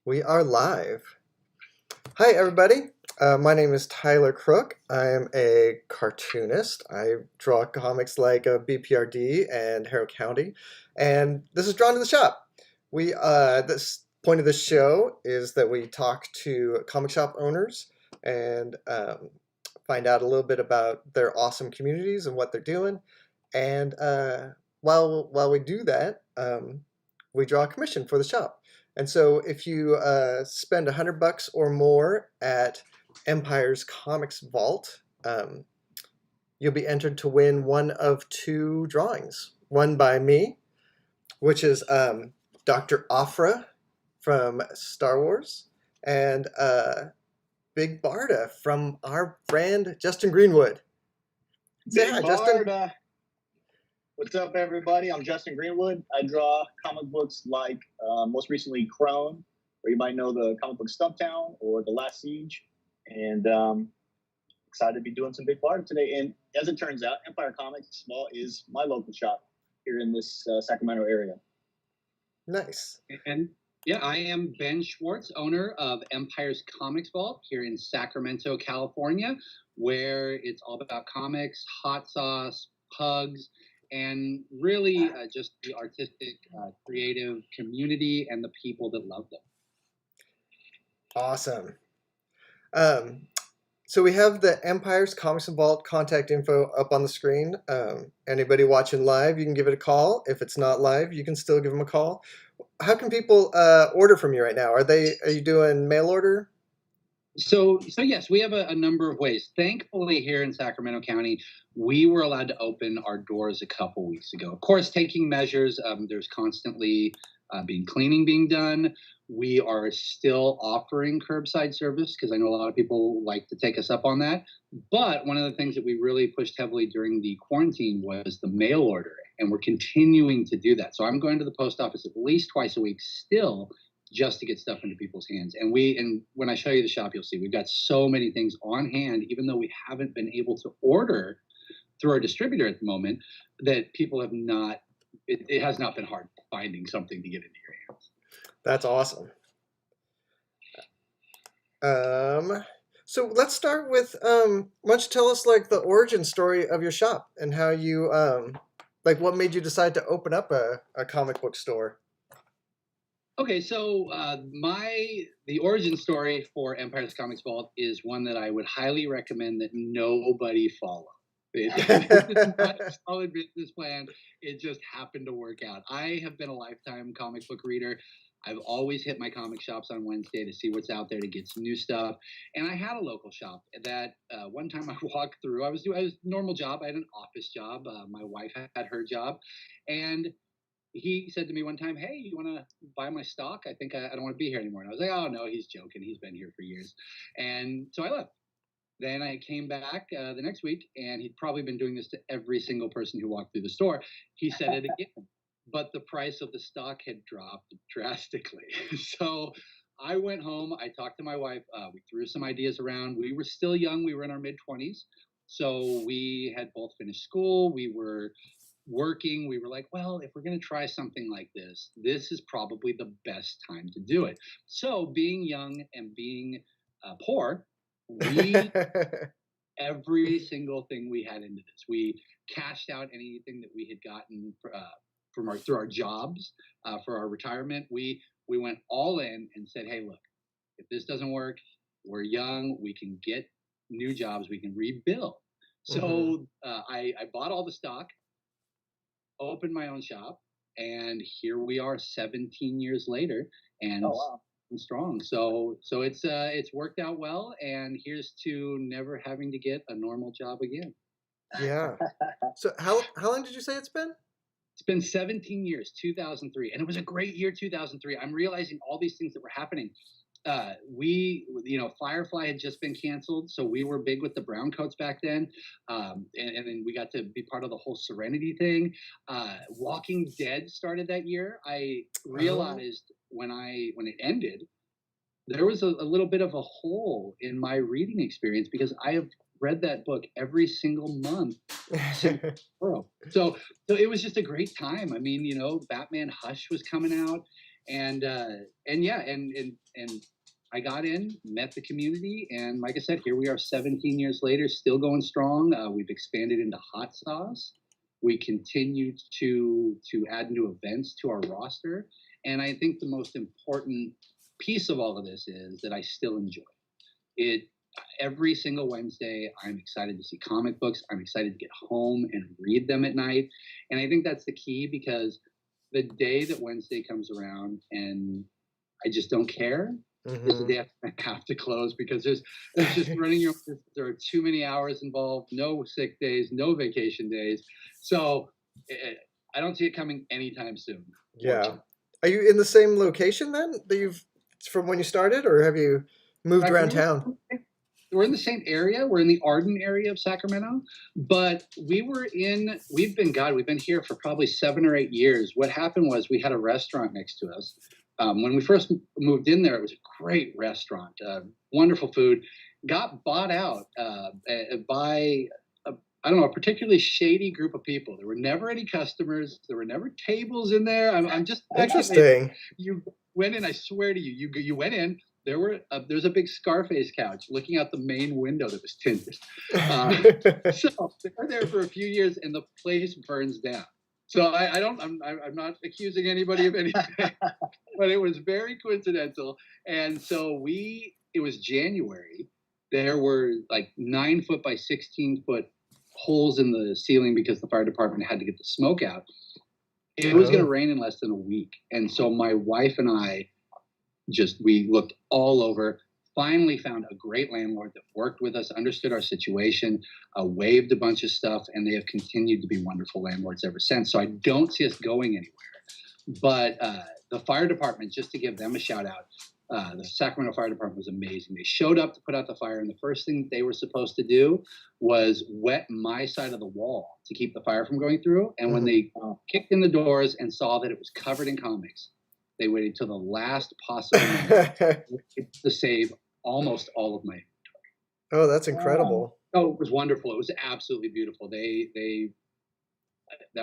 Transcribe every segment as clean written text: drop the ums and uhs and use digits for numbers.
We are live. Hi, everybody. My name is Tyler Crook. I am a cartoonist. I draw comics like BPRD and Harrow County, and this is Drawn to the Shop. This point of the show is that we talk to comic shop owners and find out a little bit about their awesome communities and what they're doing. And while we do that, we draw a commission for the shop. And so if you spend $100 or more at Empire's Comics Vault, you'll be entered to win one of two drawings. One by me, which is Dr. Aphra from Star Wars, and Big Barda from our friend Justin Greenwood. Say hi, Justin. Barda. What's up, everybody? I'm Justin Greenwood. I draw comic books like, most recently, CRONE, or you might know the comic book Stumptown or The Last Siege. And excited to be doing some Big Barda today. And as it turns out, Empire Comics Vault is my local shop here in this Sacramento area. Nice. And yeah, I am Ben Schwartz, owner of Empire's Comics Vault here in Sacramento, California, where it's all about comics, hot sauce, pugs, and really just the artistic, creative community and the people that love them. Awesome. So we have the Empire's Comics Vault contact info up on the screen. Anybody watching live, you can give it a call. If it's not live, you can still give them a call. How can people order from you right now? Are you doing mail order? So yes, we have a number of ways. Thankfully, here in Sacramento County, we were allowed to open our doors a couple weeks ago. Of course, taking measures. There's constantly cleaning being done. We are still offering curbside service because I know a lot of people like to take us up on that. But one of the things that we really pushed heavily during the quarantine was the mail order, and we're continuing to do that. So I'm going to the post office at least twice a week still, just to get stuff into people's hands. And when I show you the shop, you'll see we've got so many things on hand, even though we haven't been able to order through our distributor at the moment, that people have not, it has not been hard finding something to get into your hands. That's awesome. So let's start with, why don't you tell us like the origin story of your shop and how you, like what made you decide to open up a comic book store? Okay, so the origin story for Empire's Comics Vault is one that I would highly recommend that nobody follow. It's not a solid business plan. It just happened to work out. I have been a lifetime comic book reader. I've always hit my comic shops on Wednesday to see what's out there, to get some new stuff. And I had a local shop that one time I walked through. I was doing a normal job. I had an office job. My wife had her job. And he said to me one time, "Hey, you want to buy my stock? I think I don't want to be here anymore." And I was like, "Oh, no, he's joking. He's been here for years." And so I left. Then I came back the next week, and he'd probably been doing this to every single person who walked through the store. He said it again, but the price of the stock had dropped drastically. So I went home. I talked to my wife. We threw some ideas around. We were still young. We were in our mid-20s. So we had both finished school. We were working. We were like, well, if we're going to try something like this, this is probably the best time to do it. So being young and being poor, we every single thing we had into this. We cashed out anything that we had gotten through our jobs for our retirement. We went all in and said, hey, look, if this doesn't work, we're young. We can get new jobs. We can rebuild. So I bought all the stock, opened my own shop, and here we are 17 years later, and strong. So it's worked out well, and here's to never having to get a normal job again. Yeah. So how long did you say it's been? It's been 17 years, 2003, and it was a great year, 2003. I'm realizing all these things that were happening. Firefly had just been canceled, so we were big with the brown coats back then, and then we got to be part of the whole Serenity thing. Walking Dead started that year. I realized when it ended, there was a little bit of a hole in my reading experience because I have read that book every single month since so it was just a great time. I mean, Batman Hush was coming out, And yeah, and I got in, met the community, and like I said, here we are 17 years later, still going strong. We've expanded into hot sauce. We continue to add new events to our roster, and I think the most important piece of all of this is that I still enjoy it. Every single Wednesday, I'm excited to see comic books. I'm excited to get home and read them at night, and I think that's the key, because the day that Wednesday comes around and I just don't care, is the day I have to close, because there's just running your business. There are too many hours involved, no sick days, no vacation days. So I don't see it coming anytime soon. Yeah. Are you in the same location then that you've from when you started, or have you moved around town? We're in the same area. We're in the Arden area of Sacramento, but we've been here for probably 7 or 8 years. What happened was we had a restaurant next to us. When we first moved in there, it was a great restaurant, wonderful food. Got bought out by I don't know, a particularly shady group of people. There were never any customers. There were never tables in there. I'm just interesting. You went in. I swear to you, you went in. There's a big Scarface couch looking out the main window that was tinted. So they were there for a few years, and the place burns down. So I'm not accusing anybody of anything, but it was very coincidental. And so it was January. There were like 9 foot by 16 foot holes in the ceiling because the fire department had to get the smoke out. It was going to rain in less than a week. And so my wife and I we looked all over, finally found a great landlord that worked with us, understood our situation, waived a bunch of stuff, and they have continued to be wonderful landlords ever since. So I don't see us going anywhere. But the fire department, just to give them a shout out, the Sacramento Fire Department was amazing. They showed up to put out the fire, and the first thing they were supposed to do was wet my side of the wall to keep the fire from going through. And when they kicked in the doors and saw that it was covered in comics, they waited till the last possible minute to save almost all of my inventory. Oh, that's incredible. Oh, it was wonderful. It was absolutely beautiful. That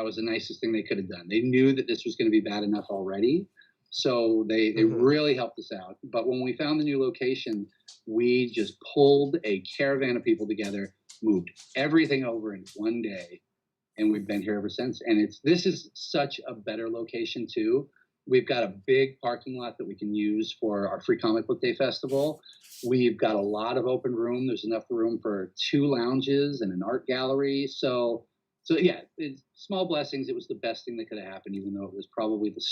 was the nicest thing they could have done. They knew that this was going to be bad enough already. So they really helped us out. But when we found the new location, we just pulled a caravan of people together, moved everything over in one day, and we've been here ever since. And this is such a better location too. We've got a big parking lot that we can use for our free comic book day festival. We've got a lot of open room. There's enough room for 2 lounges and an art gallery. So yeah, it's small blessings. It was the best thing that could have happened, even though it was probably the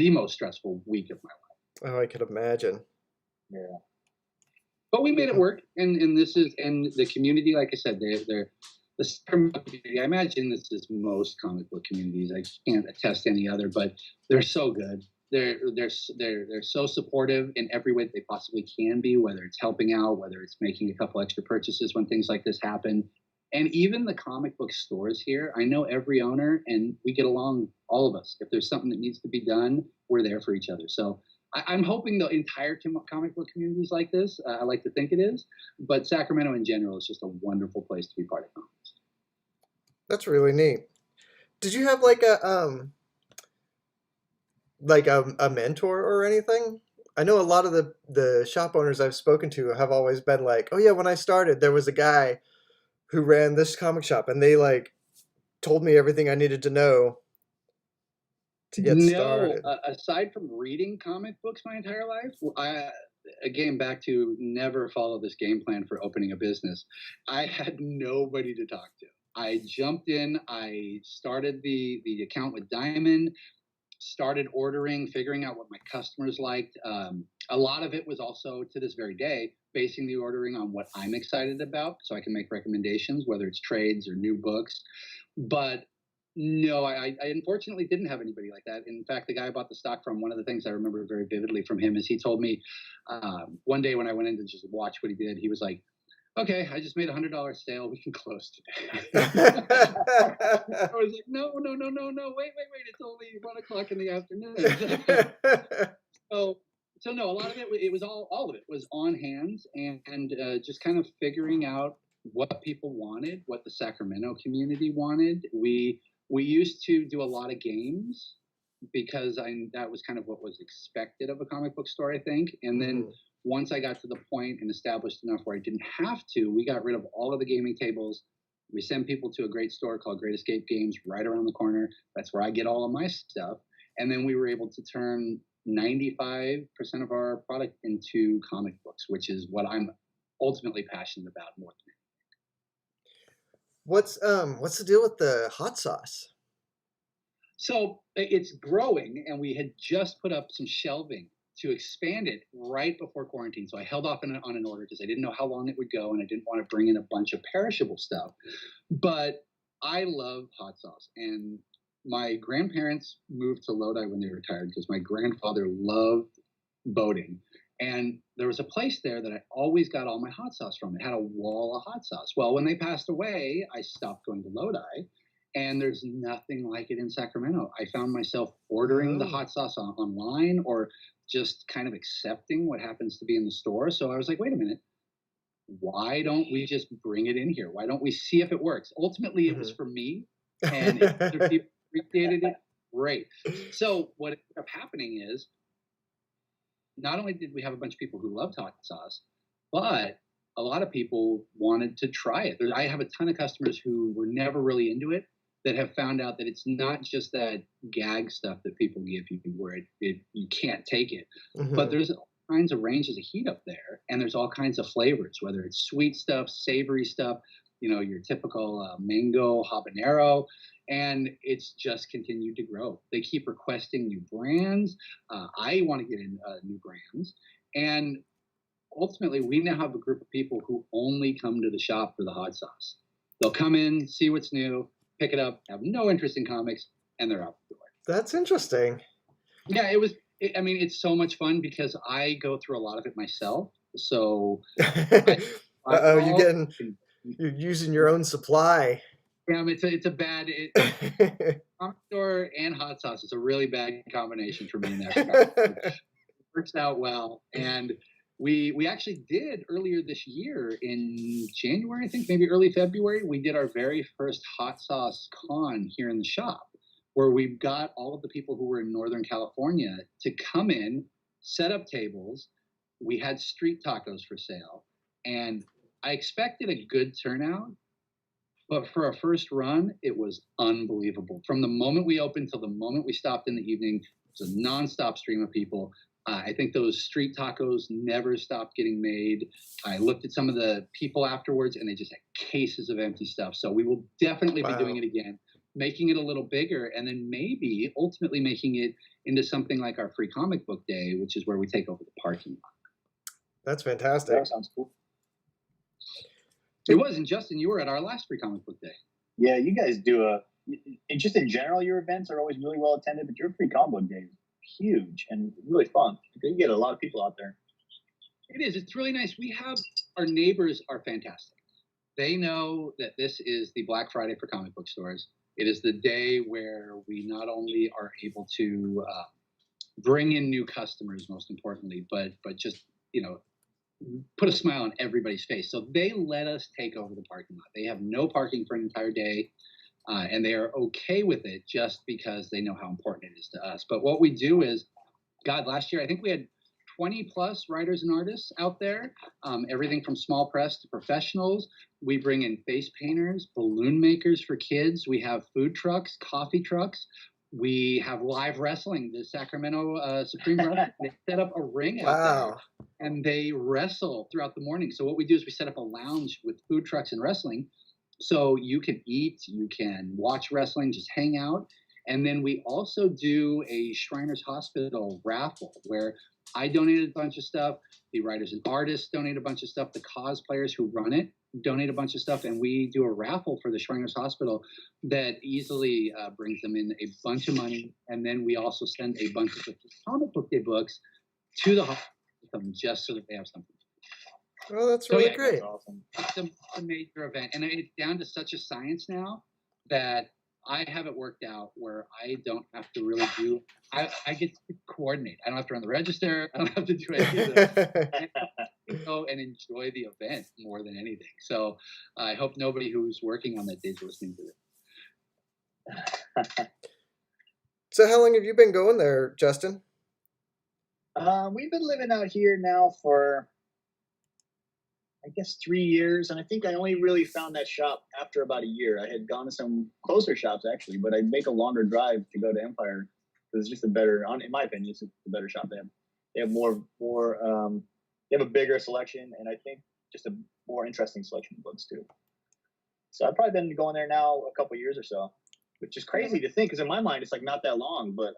most stressful week of my life. Oh, I could imagine. Yeah. But we made it work, and the community, like I said, they're the Sacramento community. I imagine this is most comic book communities. I can't attest to any other, but they're so good. They're so supportive in every way that they possibly can be, whether it's helping out, whether it's making a couple extra purchases when things like this happen. And even the comic book stores here, I know every owner, and we get along, all of us. If there's something that needs to be done, we're there for each other. So I'm hoping the entire comic book community is like this. I like to think it is, but Sacramento in general is just a wonderful place to be part of comics. That's really neat. Did you have like a mentor or anything? I know a lot of the shop owners I've spoken to have always been like, oh yeah, when I started, there was a guy who ran this comic shop, and they like told me everything I needed to know to get started. Aside from reading comic books my entire life, again, back to never follow this game plan for opening a business. I had nobody to talk to. I jumped in. I started the account with Diamond, started ordering, figuring out what my customers liked. A lot of it was also, to this very day, basing the ordering on what I'm excited about, so I can make recommendations, whether it's trades or new books. But no, I unfortunately didn't have anybody like that. In fact, the guy I bought the stock from, one of the things I remember very vividly from him is he told me one day when I went in to just watch what he did, he was like, okay, I just made $100 sale. We can close today. I was like, no, wait. It's only 1 o'clock in the afternoon. So no, a lot of it was all of it was on hands and just kind of figuring out what people wanted, what the Sacramento community wanted. We used to do a lot of games. because that was kind of what was expected of a comic book store, I think. And then once I got to the point and established enough where I didn't have to, we got rid of all of the gaming tables. We send people to a great store called Great Escape Games right around the corner. That's where I get all of my stuff. And then we were able to turn 95% of our product into comic books, which is what I'm ultimately passionate about more than anything. What's the deal with the hot sauce? So it's growing, and we had just put up some shelving to expand it right before quarantine. So I held off on an order because I didn't know how long it would go, and I didn't want to bring in a bunch of perishable stuff. But I love hot sauce, and my grandparents moved to Lodi when they retired because my grandfather loved boating. And there was a place there that I always got all my hot sauce from. It had a wall of hot sauce. Well, when they passed away, I stopped going to Lodi, and there's nothing like it in Sacramento. I found myself ordering the hot sauce online or just kind of accepting what happens to be in the store. So I was like, wait a minute. Why don't we just bring it in here? Why don't we see if it works? Ultimately, it was for me, and if other people appreciated it, great. So what ended up happening is, not only did we have a bunch of people who loved hot sauce, but a lot of people wanted to try it. I have a ton of customers who were never really into it that have found out that it's not just that gag stuff that people give you where you can't take it, but there's all kinds of ranges of heat up there, and there's all kinds of flavors, whether it's sweet stuff, savory stuff, your typical mango habanero, and it's just continued to grow. They keep requesting new brands. I want to get in new brands, and ultimately we now have a group of people who only come to the shop for the hot sauce. They'll come in, see what's new, pick it up, have no interest in comics, and they're out the door. That's interesting. Yeah, it's so much fun because I go through a lot of it myself. So you're using your own supply. Yeah, it's a bad comic store and hot sauce. It's a really bad combination for me in that regard. It works out well. And we actually did earlier this year in January, I think, maybe early February, we did our very first hot sauce con here in the shop, where we got all of the people who were in Northern California to come in, set up tables. We had street tacos for sale, and I expected a good turnout, but for our first run, it was unbelievable. From the moment we opened till the moment we stopped in the evening, it was a nonstop stream of people. I think those street tacos never stopped getting made. I looked at some of the people afterwards, and they just had cases of empty stuff. So we will definitely be doing it again, making it a little bigger, and then maybe ultimately making it into something like our free comic book day, which is where we take over the parking lot. That's fantastic. That sounds cool. It was, and Justin, you were at our last free comic book day. Yeah, you guys do just in general, your events are always really well attended, but your free comic book day is huge and really fun. You get a lot of people out there. It is. It's really nice. Our neighbors are fantastic. They know that this is the Black Friday for comic book stores. It is the day where we not only are able to bring in new customers, most importantly, but just, put a smile on everybody's face. So they let us take over the parking lot. They have no parking for an entire day, and they are okay with it just because they know how important it is to us. But what we do is, last year I think we had 20 plus writers and artists out there, everything from small press to professionals. We bring in face painters, balloon makers for kids. We have food trucks, coffee trucks. We have live wrestling. The Sacramento Supreme Wrestling, they set up a ring out there, and they wrestle throughout the morning. So what we do is we set up a lounge with food trucks and wrestling. So you can eat, you can watch wrestling, just hang out. And then we also do a Shriners Hospital raffle where I donated a bunch of stuff. The writers and artists donate a bunch of stuff. The cosplayers who run it donate a bunch of stuff. And we do a raffle for the Shriners Hospital that easily brings them in a bunch of money. And then we also send a bunch of comic book day books to the hospital just so that they have something. Oh, that's really great. That's awesome. It's a major event. And it's down to such a science now that I have it worked out where I don't have to really I get to coordinate. I don't have to run the register. I don't have to do anything. I go and enjoy the event more than anything. So I hope nobody who's working on that day is listening to it. So how long have you been going there, Justin? We've been living out here now for, I guess, 3 years, and I think I only really found that shop after about a year. I had gone to some closer shops actually, but I'd make a longer drive to go to Empire. It's just a better, in my opinion, it's a better shop. They have they have a bigger selection, and I think just a more interesting selection of books too. So I've probably been going there now a couple years or so, which is crazy to think because in my mind it's like not that long, but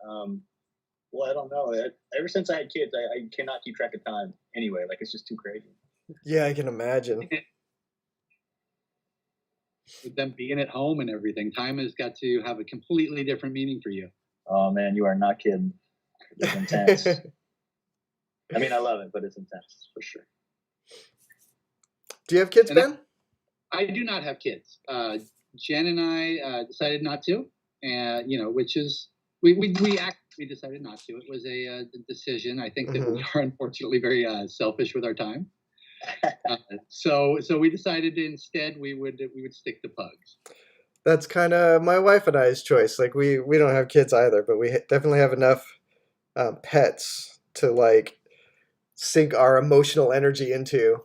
well, I don't know. Ever since I had kids, I cannot keep track of time anyway. Like it's just too crazy. Yeah, I can imagine. With them being at home and everything, time has got to have a completely different meaning for you. Oh man, you are not kidding. It's intense. I mean, I love it, but it's intense for sure. Do you have kids, Ben? I do not have kids. Jen and I decided not to, which is we actually decided not to. It was a decision. I think that we are unfortunately very selfish with our time. So we decided instead we would stick to pugs. That's kind of my wife and I's choice. Like we don't have kids either, but we definitely have enough pets to like sink our emotional energy into.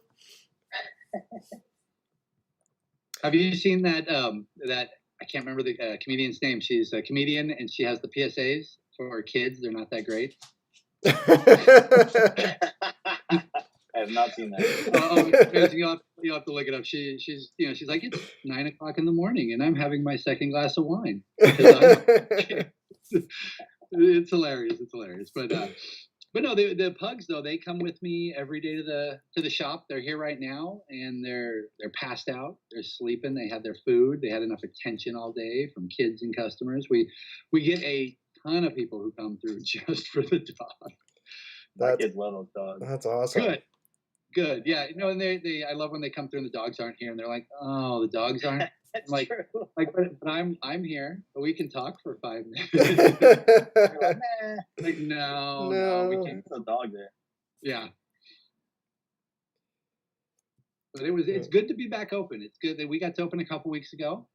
Have you seen that I can't remember the comedian's name. She's a comedian and she has the PSAs for kids. They're not that great. I have not seen that. You'll have to look it up. She's like, it's 9 o'clock in the morning and I'm having my second glass of wine. It's hilarious. But no, the pugs though, they come with me every day to the shop. They're here right now and they're passed out. They're sleeping. They had their food. They had enough attention all day from kids and customers. We get a ton of people who come through just for the dog. My kids love those dogs. That's awesome. Good. Yeah. And I love when they come through and the dogs aren't here and they're like, oh, the dogs aren't. That's like, true. But I'm here. But we can talk for 5 minutes. Like, no, we can't. There's a dog there. Yeah. But it's good to be back open. It's good that we got to open a couple weeks ago.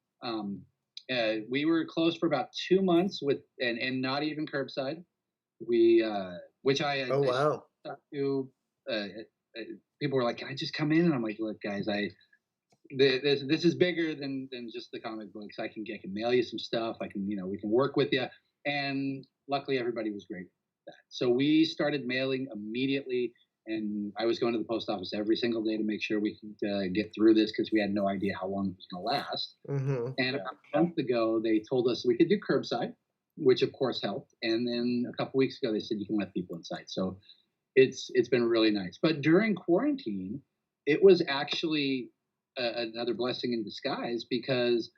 We were closed for about 2 months and not even curbside. Which I wow. To people were like, can I just come in? And I'm like, look, guys, this is bigger than just the comic books. I can mail you some stuff. I can, we can work with you. And luckily everybody was great with that. So we started mailing immediately and I was going to the post office every single day to make sure we could get through this because we had no idea how long it was going to last. And about a month ago, they told us we could do curbside, which of course helped. And then a couple weeks ago, they said you can let people inside. So it's been really nice. But during quarantine, it was actually another blessing in disguise because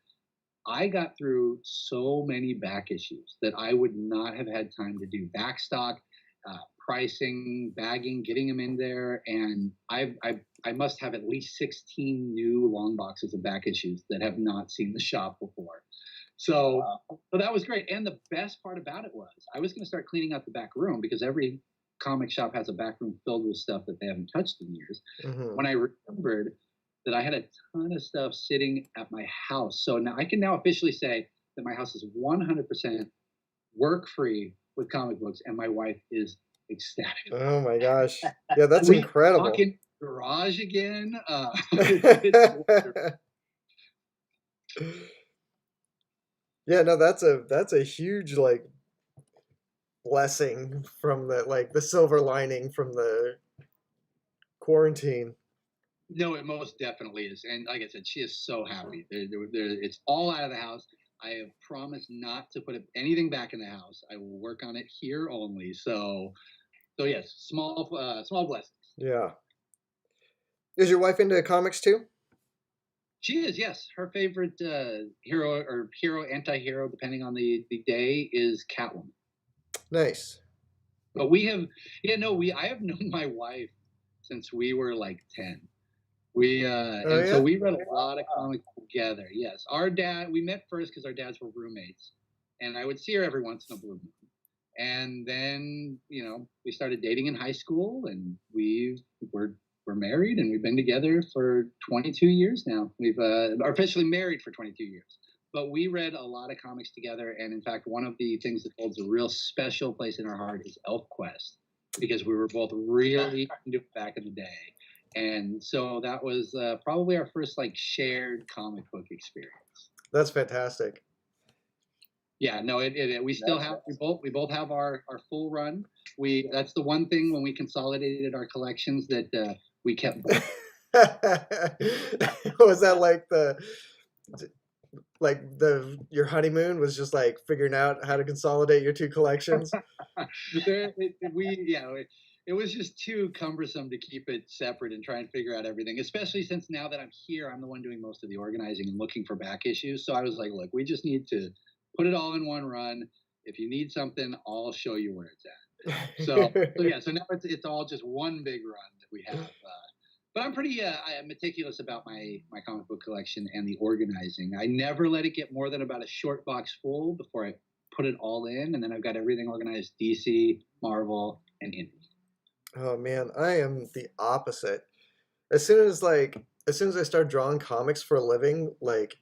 I got through so many back issues that I would not have had time to do. Backstock, pricing, bagging, getting them in there. And I must have at least 16 new long boxes of back issues that have not seen the shop before. So that was great. And the best part about it was I was going to start cleaning out the back room because every comic shop has a back room filled with stuff that they haven't touched in years. When I remembered that I had a ton of stuff sitting at my house. So now I can officially say that my house is 100% work-free with comic books and my wife is ecstatic. Oh my gosh. Yeah, that's incredible. Walking garage again. Yeah, no, that's a huge like blessing from the silver lining from the quarantine. No, it most definitely is. And like I said, she is so happy. It's all out of the house. I have promised not to put anything back in the house. I will work on it here only. So yes, small blessings. Yeah. Is your wife into comics too? She is, yes. Her favorite hero or anti-hero, depending on the day, is Catwoman. Nice. But I have known my wife since we were like 10. So we read a lot of comics together. Yes. We met first because our dads were roommates. And I would see her every once in a blue moon. And then, we started dating in high school and we're married and we've been together for 22 years now. We've are officially married for 22 years. but we read a lot of comics together. And in fact, one of the things that holds a real special place in our heart is Elfquest, because we were both really into it back in the day. And so that was probably our first like shared comic book experience. That's fantastic. Yeah, no, we still have we both have our full run. That's the one thing when we consolidated our collections that we kept. Was that like your honeymoon was just like figuring out how to consolidate your two collections? It was just too cumbersome to keep it separate and try and figure out everything, especially since now that I'm here, I'm the one doing most of the organizing and looking for back issues. So I was like, look, we just need to put it all in one run. If you need something, I'll show you where it's at. So now it's all just one big run that we have. But I'm pretty meticulous about my comic book collection and the organizing. I never let it get more than about a short box full before I put it all in, and then I've got everything organized: DC, Marvel, and Indie. Oh man, I am the opposite. As soon as I started drawing comics for a living, like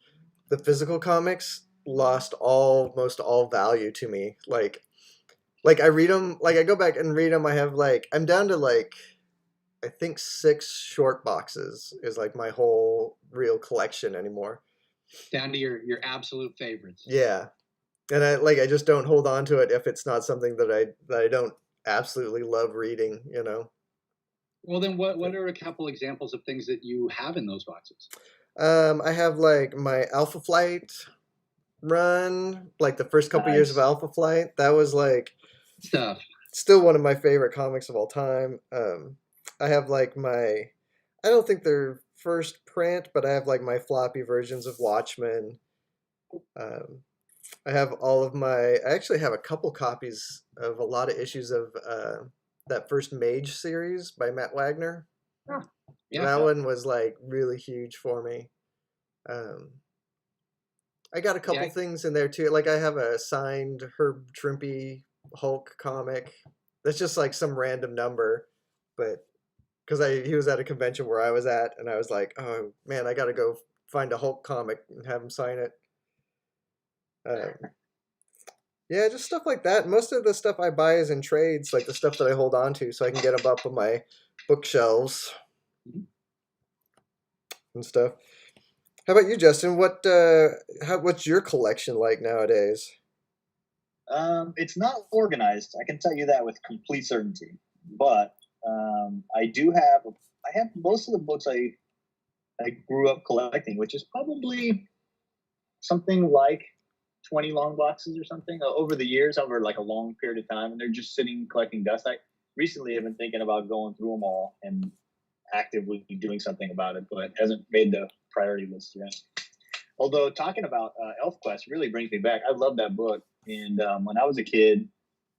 the physical comics lost almost all value to me. Like I read them, like I go back and read them. I'm down to I think 6 short boxes is like my whole real collection anymore. Down to your absolute favorites. Yeah. And I just don't hold on to it if it's not something that I don't absolutely love reading, you know. Well, then what are a couple examples of things that you have in those boxes? I have like my Alpha Flight run, like the first couple years of Alpha Flight. That was like stuff. Still one of my favorite comics of all time. I have like I don't think they're first print, but I have like my floppy versions of Watchmen. I have I actually have a couple copies of a lot of issues of that first Mage series by Matt Wagner. Oh, yeah. That one was like really huge for me. I got a couple things in there too. Like I have a signed Herb Trimpe Hulk comic. That's just like some random number, but because he was at a convention where I was at, and I was like, oh man, I got to go find a Hulk comic and have him sign it. Yeah, just stuff like that. Most of the stuff I buy is in trades, like the stuff that I hold on to, so I can get them up on my bookshelves and stuff. How about you, Justin? What's your collection like nowadays? It's not organized. I can tell you that with complete certainty. But I have most of the books I grew up collecting, which is probably something like 20 long boxes or something over the years, over like a long period of time, and they're just sitting collecting dust. I recently have been thinking about going through them all and actively doing something about it, but hasn't made the priority list yet. Although talking about Elfquest really brings me back. I love that book. And when I was a kid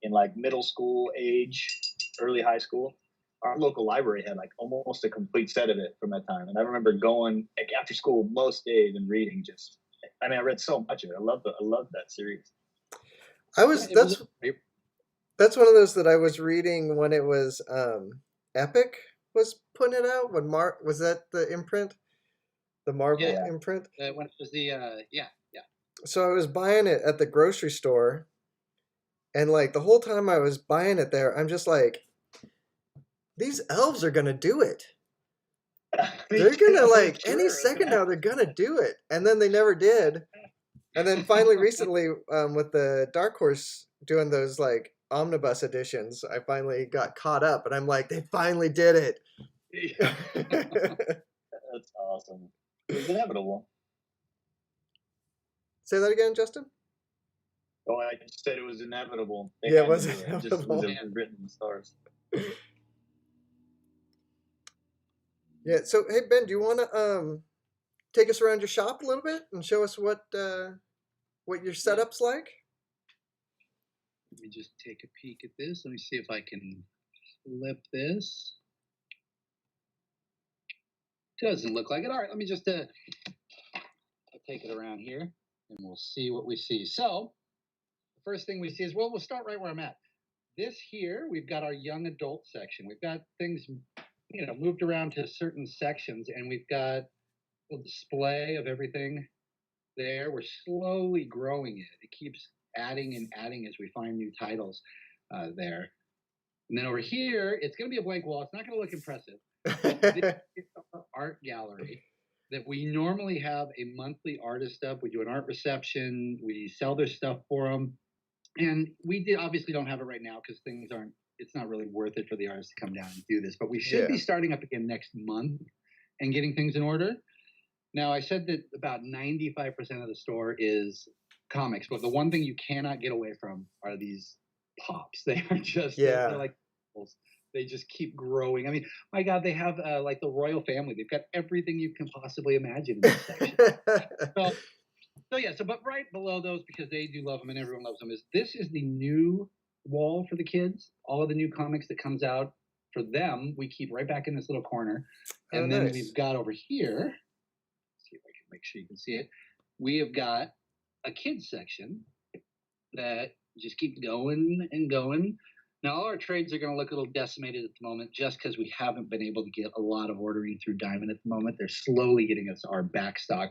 in like middle school age, early high school, our local library had like almost a complete set of it from that time. And I remember going like after school most days and reading I read so much of it. I love that series. That's one of those that I was reading when it was Epic was putting it out. Was that the imprint? The Marvel imprint? When it was the So I was buying it at the grocery store, and like the whole time I was buying it there, I'm just like, these elves are gonna do it. They're gonna any second now. They're gonna do it, and then they never did. And then finally, recently, with the Dark Horse doing those like omnibus editions, I finally got caught up, and I'm like, they finally did it. That's awesome. It's inevitable. Say that again, Justin? Oh, I just said it was inevitable. It was inevitable. It just was written in the stars. Yeah. So, hey Ben, do you want to take us around your shop a little bit and show us what your setup's like? Let me just take a peek at this. Let me see if I can flip this. Doesn't look like it. All right, let me just I'll take it around here, and we'll see what we see. So, the first thing we see is, well, we'll start right where I'm at. This here, we've got our young adult section. We've got things, moved around to certain sections, and we've got a display of everything there. We're slowly growing it. It keeps adding and adding as we find new titles there. And then over here, it's going to be a blank wall. It's not going to look impressive. This is our art gallery that we normally have a monthly artist up. We do an art reception. We sell their stuff for them. And we obviously don't have it right now because things aren't, it's not really worth it for the artists to come down and do this. But we should be starting up again next month and getting things in order. Now, I said that about 95% of the store is comics, but the one thing you cannot get away from are these pops. They are just, they're like, they just keep growing. I mean, my God, they have like the royal family. They've got everything you can possibly imagine in this section. So, but right below those, because they do love them and everyone loves them, this is the new wall for the kids. All of the new comics that comes out for them, we keep right back in this little corner. And then we've got over here, let's see if I can make sure you can see it. We have got a kids section that just keeps going and going. Now, all our trades are going to look a little decimated at the moment just because we haven't been able to get a lot of ordering through Diamond at the moment. They're slowly getting us our back stock,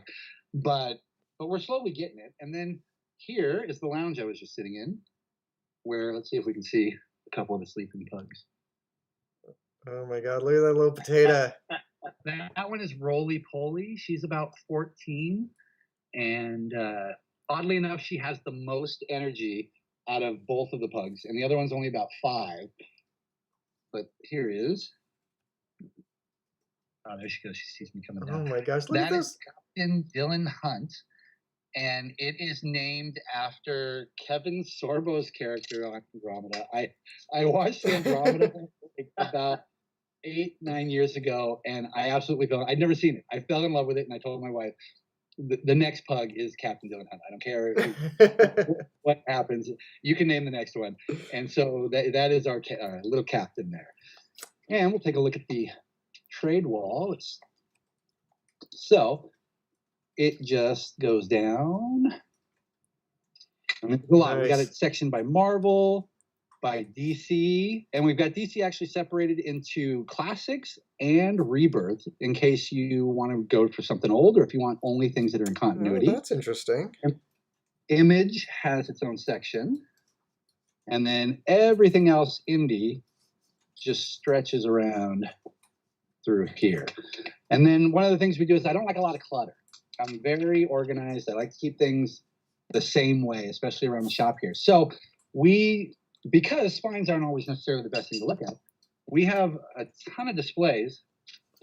but we're slowly getting it. And then here is the lounge I was just sitting in, where let's see if we can see a couple of the sleeping pugs. Oh my God, look at that little potato. That one is Roly Poly. She's about 14. And oddly enough, she has the most energy out of both of the pugs, and the other one's only about 5. But here is, oh, there she goes. She sees me coming down. Oh my gosh, look at this. That is Captain Dylan Hunt, and it is named after Kevin Sorbo's character on Andromeda. I watched Andromeda like about 8-9 years ago, and I absolutely I'd never seen it. I fell in love with it, and I told my wife, the next pug is Captain Dylan Hunt. I don't care what happens. You can name the next one. And so that is our little captain there. And we'll take a look at the trade wall. So it just goes down. I mean, a lot. Nice. We got it sectioned by Marvel, by DC, and we've got DC actually separated into classics and rebirth in case you want to go for something old or if you want only things that are in continuity. Oh, that's interesting. And Image has its own section, and then everything else indie just stretches around through here. And then one of the things we do is I don't like a lot of clutter. I'm very organized. I like to keep things the same way, especially around the shop here. So because spines aren't always necessarily the best thing to look at, we have a ton of displays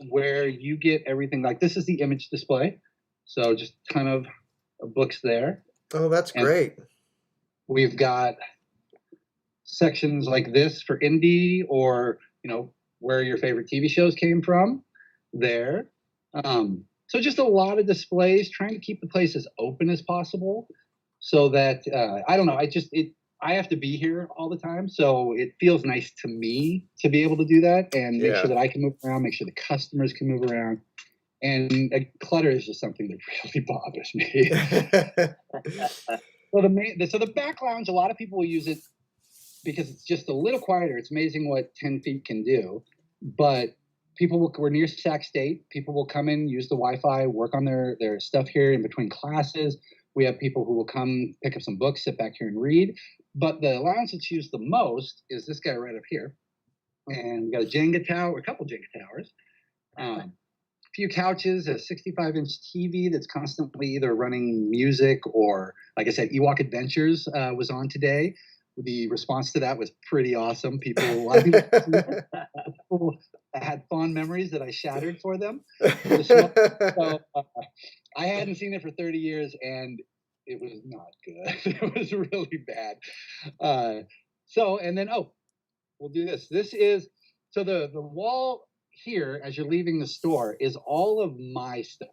where you get everything. Like this is the Image display. So just a ton of books there. Oh, that's great. We've got sections like this for indie or, where your favorite TV shows came from there. So just a lot of displays, trying to keep the place as open as possible so that, I don't know, I have to be here all the time, so it feels nice to me to be able to do that and make sure that I can move around, make sure the customers can move around. And clutter is just something that really bothers me. So the back lounge, a lot of people will use it because it's just a little quieter. It's amazing what 10 feet can do. But we're near Sac State. People will come in, use the Wi-Fi, work on their stuff here in between classes. We have people who will come pick up some books, sit back here and read. But the lounge that's used the most is this guy right up here. And we got a Jenga tower, a couple Jenga towers, a few couches, a 65-inch TV that's constantly either running music or, like I said, Ewok Adventures was on today. The response to that was pretty awesome. A lot of people had fond memories that I shattered for them. So I hadn't seen it for 30 years, and it was not good. It was really bad. We'll do this. This is, so the wall here, as you're leaving the store, is all of my stuff.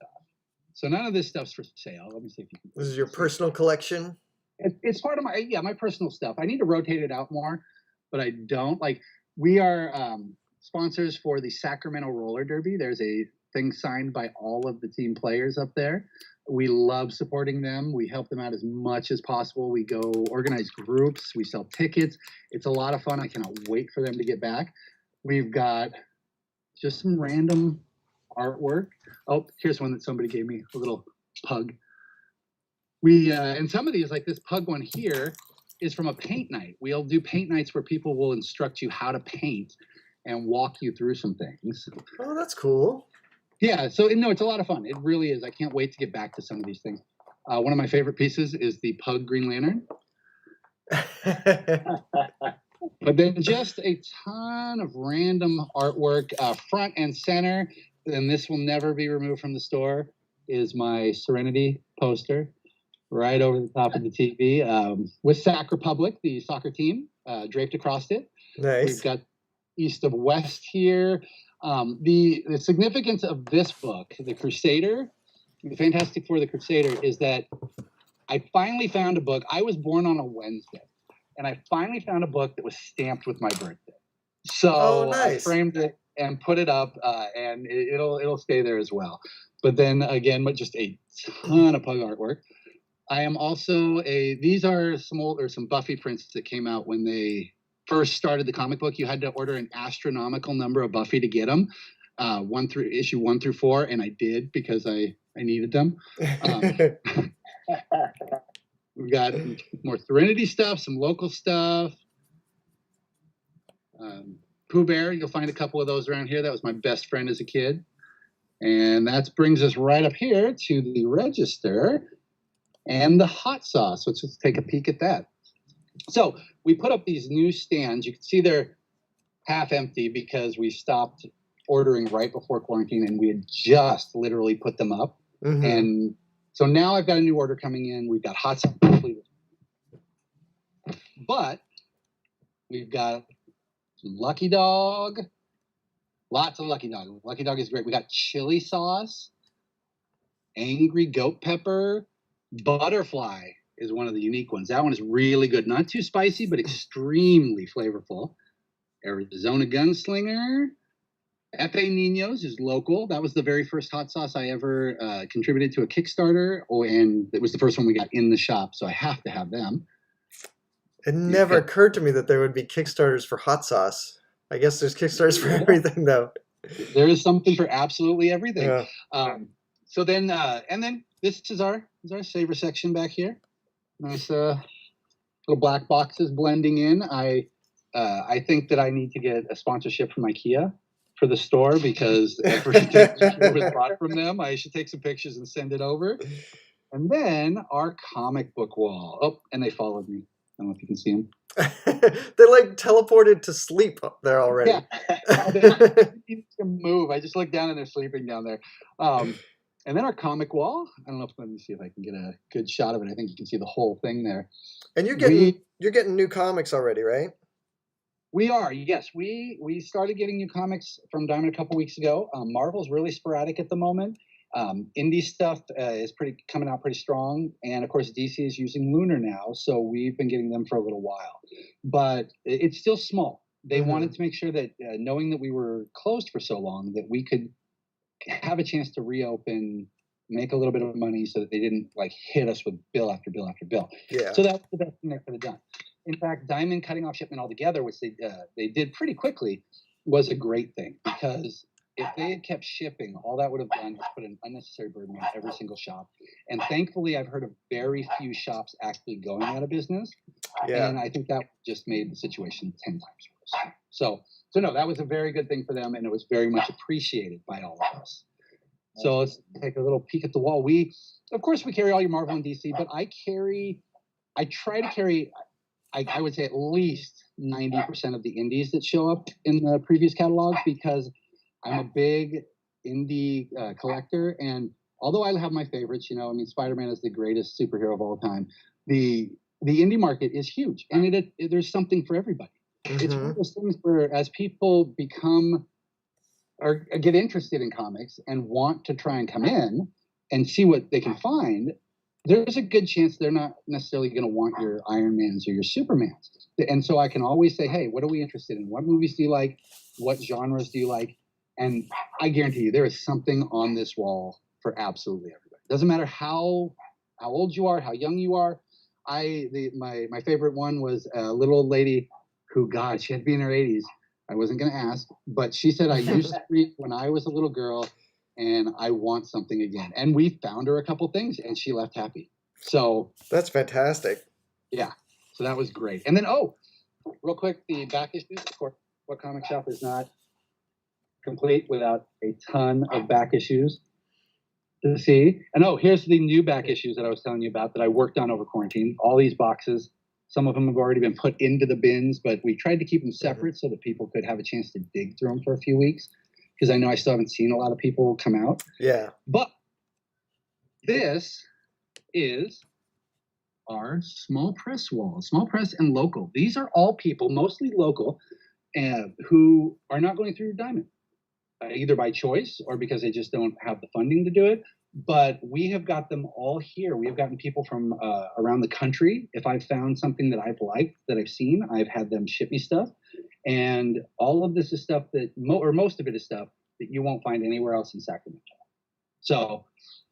So none of this stuff's for sale. Let me see if you can. This is your personal collection? It's part of my personal stuff. I need to rotate it out more, but I don't. Like, we are sponsors for the Sacramento Roller Derby. There's a thing signed by all of the team players up there. We love supporting them. We help them out as much as possible. We go organize groups. We sell tickets. It's a lot of fun. I cannot wait for them to get back. We've got just some random artwork. Oh, here's one that somebody gave me, a little pug. and some of these, like this pug one here, is from a paint night. We'll do paint nights where people will instruct you how to paint and walk you through some things. Oh, that's cool. Yeah, so no, it's a lot of fun. It really is. I can't wait to get back to some of these things. One of my favorite pieces is the pug Green Lantern. But then just a ton of random artwork, front and center, and this will never be removed from the store, is my Serenity poster right over the top of the TV with Sac Republic, the soccer team, draped across it. Nice. We've got East of West here. The significance of this book, The Crusader, the Fantastic Four, The Crusader, is that I finally found a book. I was born on a Wednesday, and I finally found a book that was stamped with my birthday. So nice. I framed it and put it up, and it'll stay there as well. But then again, just a ton of pug artwork. I am also these are some Buffy prints that came out when they first started the comic book. You had to order an astronomical number of Buffy to get them, issue 1 through 4, and I did because I needed them. We've got more Serenity stuff, some local stuff. Pooh Bear, you'll find a couple of those around here. That was my best friend as a kid. And that brings us right up here to the register and the hot sauce. Let's just take a peek at that. So we put up these new stands. You can see they're half empty because we stopped ordering right before quarantine, and we had just literally put them up. Mm-hmm. And so now I've got a new order coming in. We've got hot sauce, but we've got Lucky Dog, lots of Lucky Dog. Lucky Dog is great. We got chili sauce, angry goat pepper, butterfly is one of the unique ones. That one is really good. Not too spicy, but extremely flavorful. Arizona Gunslinger. Epe Ninos is local. That was the very first hot sauce I ever contributed to a Kickstarter, and it was the first one we got in the shop, so I have to have them. It never occurred to me that there would be Kickstarters for hot sauce. I guess there's Kickstarters for everything, though. There is something for absolutely everything. Yeah. So then, and then this is our savor section back here. Nice little black boxes blending in. I think that I need to get a sponsorship from IKEA for the store, because everything was bought from them. I should take some pictures and send it over. And then our comic book wall. Oh, and they followed me. I don't know if you can see them. They like teleported to sleep up there already. Yeah. They need to move. I just looked down and they're sleeping down there. And then our comic wall. I don't know if, let me see if I can get a good shot of it. I think you can see the whole thing there. And you're getting new comics already, right? We are, yes. We started getting new comics from Diamond a couple weeks ago. Marvel's really sporadic at the moment. Indie stuff is coming out pretty strong, and of course DC is using Lunar now, so we've been getting them for a little while. But it's still small. They wanted to make sure that, knowing that we were closed for so long, that we could have a chance to reopen, make a little bit of money, so that they didn't like hit us with bill after bill after bill. Yeah. So that's the best thing they could have done. In fact, Diamond cutting off shipment altogether, which they did pretty quickly, was a great thing, because if they had kept shipping, all that would have done was put an unnecessary burden on every single shop. And thankfully, I've heard of very few shops actually going out of business. Yeah. And I think that just made the situation 10 times worse. So no, that was a very good thing for them, and it was very much appreciated by all of us. So let's take a little peek at the wall. Of course, we carry all your Marvel and DC, but I try to carry, I would say at least 90% of the indies that show up in the previous catalogs, because I'm a big indie collector, and although I have my favorites, Spider-Man is the greatest superhero of all time. The indie market is huge, and there's something for everybody. Mm-hmm. It's one of those things where, as people become or get interested in comics and want to try and come in and see what they can find, there's a good chance they're not necessarily going to want your Iron Mans or your Supermans. And so I can always say, hey, what are we interested in? What movies do you like? What genres do you like? And I guarantee you, there is something on this wall for absolutely everybody. Doesn't matter how old you are, how young you are. My favorite one was a little old lady who, God, she had to be in her 80s. I wasn't going to ask, but she said, I used to read when I was a little girl, and I want something again. And we found her a couple things, and she left happy. So that's fantastic. yeah, so that was great. And then real quick, the back issues. Of course, what comic shop is not complete without a ton of back issues to see? And here's the new back issues that I was telling you about that I worked on over quarantine. All these boxes, some of them have already been put into the bins, but we tried to keep them separate so that people could have a chance to dig through them for a few weeks, because I know I still haven't seen a lot of people come out. Yeah. But this is our small press wall, small press and local. These are all people, mostly local, who are not going through Diamond, either by choice or because they just don't have the funding to do it. But we have got them all here. We have gotten people from around the country. If I've found something that I've liked, that I've seen, I've had them ship me stuff. And all of this is stuff that, most of it is stuff that you won't find anywhere else in Sacramento. So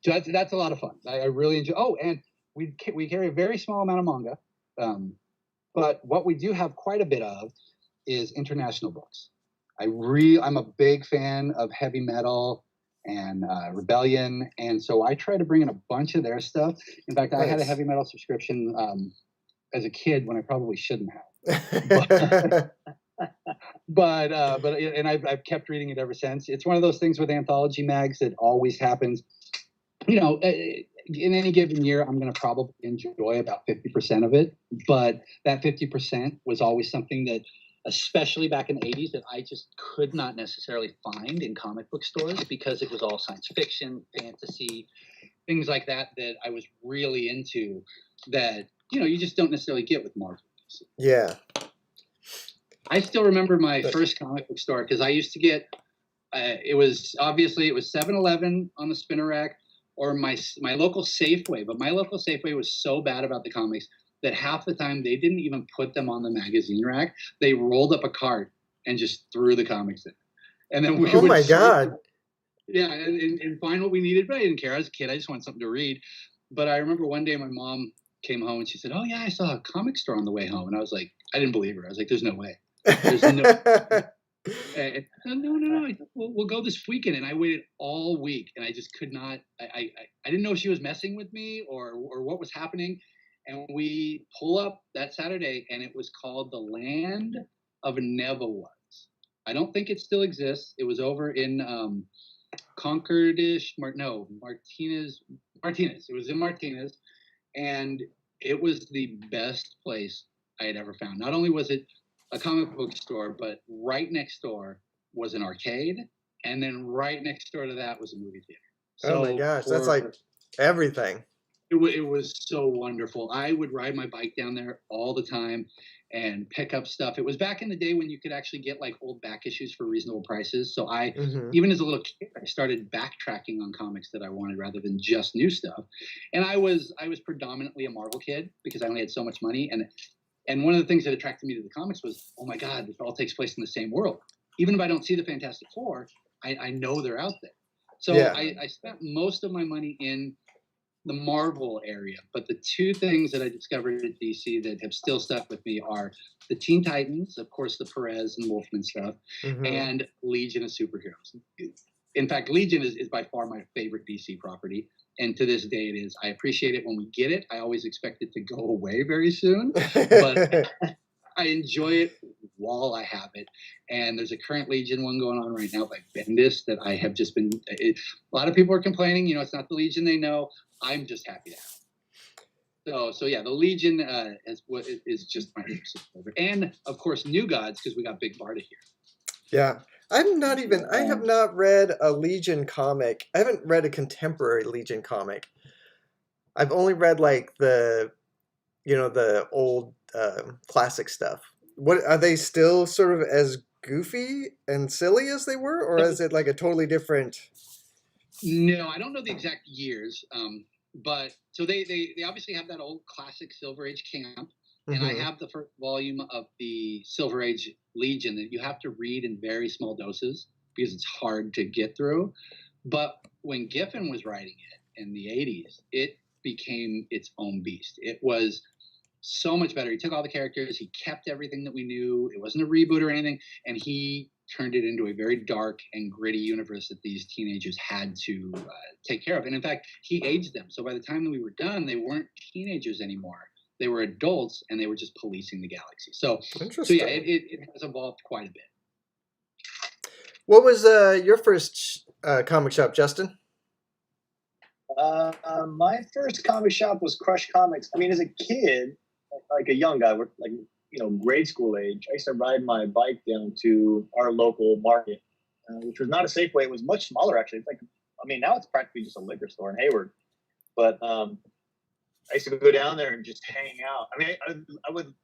that's a lot of fun. I really enjoy. Oh, and we carry a very small amount of manga, but what we do have quite a bit of is international books. I'm a big fan of heavy metal and Rebellion, and so I try to bring in a bunch of their stuff. In fact, I had a heavy metal subscription as a kid when I probably shouldn't have. But I've kept reading it ever since. It's one of those things with anthology mags that always happens. You know, in any given year, I'm going to probably enjoy about 50% of it. But that 50% was always something that, especially back in the 80s, that I just could not necessarily find in comic book stores because it was all science fiction, fantasy, things like that I was really into that, you just don't necessarily get with Marvel. Yeah. I still remember my first comic book store because I used to get, it was 7-Eleven on the spinner rack or my local Safeway. But my local Safeway was so bad about the comics that half the time they didn't even put them on the magazine rack. They rolled up a cart and just threw the comics in. And then we would God. Yeah, and find what we needed. But I didn't care. I was a kid. I just wanted something to read. But I remember one day my mom came home and she said, "Oh, yeah, I saw a comic store on the way home." And I was like, I didn't believe her. I was like, there's no way. There's no. No. We'll go this weekend, and I waited all week, and I just could not. I didn't know if she was messing with me or what was happening. And we pull up that Saturday, and it was called the Land of Nevawas. I don't think it still exists. It was over in Concordish, Martinez. It was in Martinez, and it was the best place I had ever found. Not only was it a comic book store, but right next door was an arcade, and then right next door to that was a movie theater. So, oh my gosh, that's like everything. It was so wonderful. I would ride my bike down there all the time and pick up stuff. It was back in the day when you could actually get like old back issues for reasonable prices. So I, even as a little kid, I started backtracking on comics that I wanted rather than just new stuff. And I was predominantly a Marvel kid because I only had so much money. And one of the things that attracted me to the comics was, oh my God, it all takes place in the same world. Even if I don't see the Fantastic Four, I know they're out there. So yeah. I spent most of my money in the Marvel area, but the two things that I discovered at DC that have still stuck with me are the Teen Titans, of course, the Perez and Wolfman stuff, and Legion of Superheroes. In fact, Legion is by far my favorite DC property, and to this day it is. I appreciate it when we get it. I always expect it to go away very soon, but I enjoy it while I have it. And there's a current Legion one going on right now by Bendis that I have just been. A lot of people are complaining. It's not the Legion they know. I'm just happy to have it. So yeah, the Legion is just my favorite. And of course, New Gods, because we got Big Barda here. Yeah. I have not read a Legion comic. I haven't read a contemporary Legion comic. I've only read like the old classic stuff. What are they still sort of as goofy and silly as they were, or is it like a totally different? No, I don't know the exact years. But so they obviously have that old classic Silver Age camp, and I have the first volume of the Silver Age Legion that you have to read in very small doses because it's hard to get through. But when Giffen was writing it in the 80s, it became its own beast. It was so much better. He took all the characters, he kept everything that we knew. It wasn't a reboot or anything, and he turned it into a very dark and gritty universe that these teenagers had to take care of. And in fact, he aged them. So by the time that we were done, they weren't teenagers anymore. They were adults, and they were just policing the galaxy. So yeah, it has evolved quite a bit. What was your first comic shop, Justin? My first comic shop was Crush Comics. I mean, as a kid, like a young guy, like, you know, grade school age, I used to ride my bike down to our local market, which was not a Safeway. It was much smaller, actually. It's like, I mean, now it's practically just a liquor store in Hayward. But I used to go down there and just hang out. I mean, I would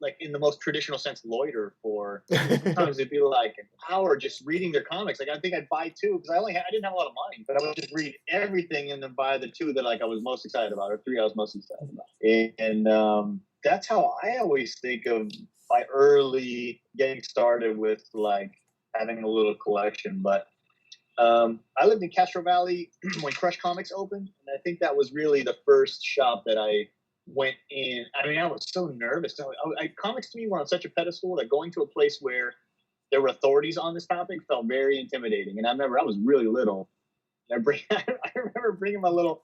like, in the most traditional sense, loiter for sometimes it'd be like an hour just reading their comics. Like, I think I'd buy two because I didn't have a lot of money, but I would just read everything and then buy the two that like I was most excited about, or three I was most excited about. And that's how I always think of my early getting started with like having a little collection. But I lived in Castro Valley when Crush Comics opened, and I think that was really the first shop that I went in. I mean, I was so nervous. Comics to me were on such a pedestal that going to a place where there were authorities on this topic felt very intimidating. And I remember I was really little. And I remember bringing my little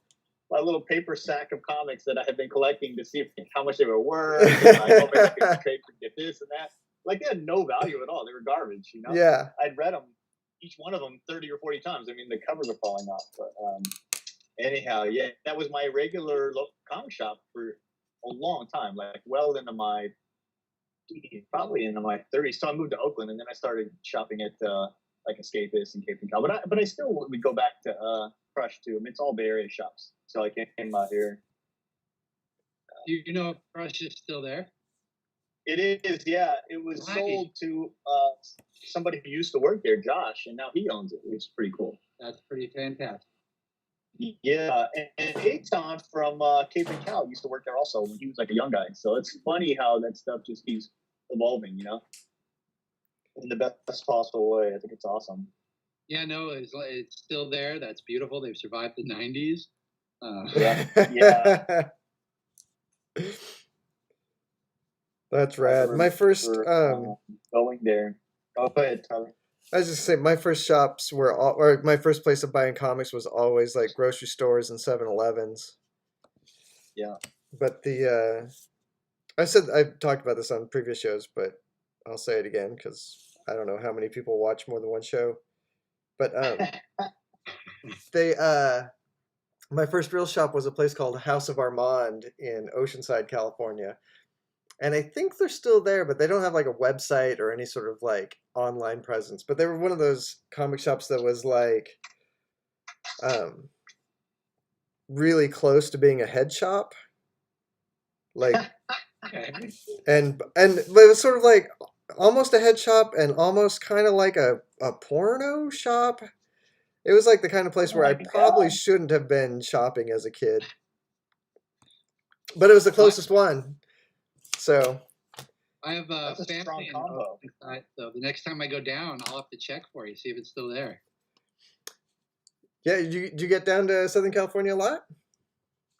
paper sack of comics that I had been collecting to see how much they were worth. And I hope I could trade for get this and that. Like, they had no value at all. They were garbage, you know? Yeah. I'd read them, each one of them, 30 or 40 times. I mean, the covers are falling off. But anyhow, yeah, that was my regular local comic shop for a long time, like well into my, probably into my 30s. So I moved to Oakland, and then I started shopping at like Escapist and Cape and Cow. But I still would go back to Crush too. I mean, it's all Bay Area shops, so I came out here. You know if Crush is still there? It is, yeah. It was sold to somebody who used to work there, Josh, and now he owns it, which is pretty cool. That's pretty fantastic. Yeah, and Eitan from Cape and Cow used to work there also when he was like a young guy. So it's funny how that stuff just keeps evolving, you know, in the best possible way. I think it's awesome. Yeah, no, it's still there. That's beautiful. They've survived the 90s. Yeah. That's rad. My first going there. Oh, go ahead, Tyler. I was just saying, my first shops were or my first place of buying comics was always like grocery stores and 7-Elevens. Yeah. But I've talked about this on previous shows, but I'll say it again because I don't know how many people watch more than one show. But my first real shop was a place called House of Armand in Oceanside, California. And I think they're still there, but they don't have like a website or any sort of like online presence. But they were one of those comic shops that was like really close to being a head shop. Like and it was sort of like almost a head shop and almost kind of like a porno shop. It was like the kind of place where I probably shouldn't have been shopping as a kid. But it was the closest one. So I have a family in Oceanside, so the next time I go down, I'll have to check for you, see if it's still there. Yeah, do you get down to Southern California a lot?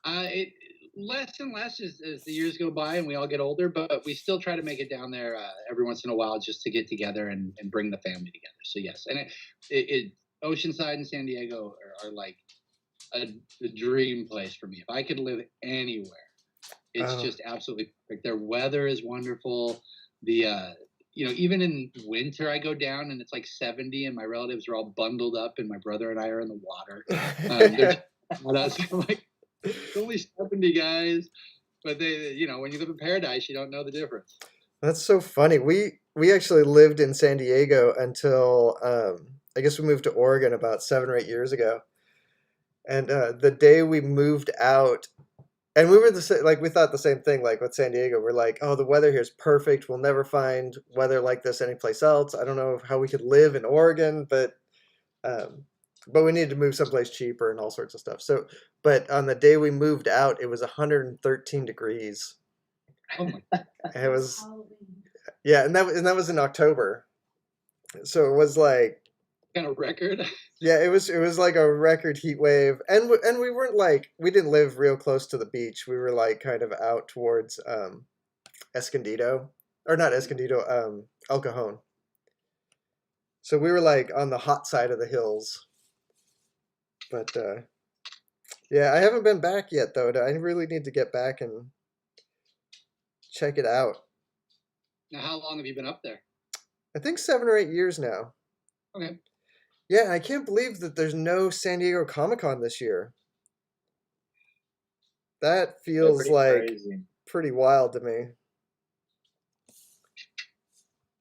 It less and less as the years go by and we all get older, but we still try to make it down there every once in a while just to get together and bring the family together. So yes, and Oceanside and San Diego are like a dream place for me. If I could live anywhere, it's just absolutely perfect. Their weather is wonderful. The even in winter, I go down and it's like 70, and my relatives are all bundled up, and my brother and I are in the water. I'm like, it's only 70 guys, but they, when you live in paradise, you don't know the difference. That's so funny. We actually lived in San Diego until I guess we moved to Oregon about 7 or 8 years ago, and the day we moved out. And we were we thought the same thing, like with San Diego. We're like, oh, the weather here is perfect. We'll never find weather like this anyplace else. I don't know how we could live in Oregon, but we needed to move someplace cheaper and all sorts of stuff. So, but on the day we moved out, it was 113 degrees. Oh my God. It was, yeah, and that was in October. So it was like kind of record. Yeah, it was like a record heat wave, and we weren't like, we didn't live real close to the beach. We were like kind of out towards Escondido, or not Escondido, El Cajon. So we were like on the hot side of the hills. But yeah, I haven't been back yet though. I really need to get back and check it out. Now, how long have you been up there? I think 7 or 8 years now. Okay. Yeah, I can't believe that there's no San Diego Comic-Con this year. That feels like crazy. pretty wild to me.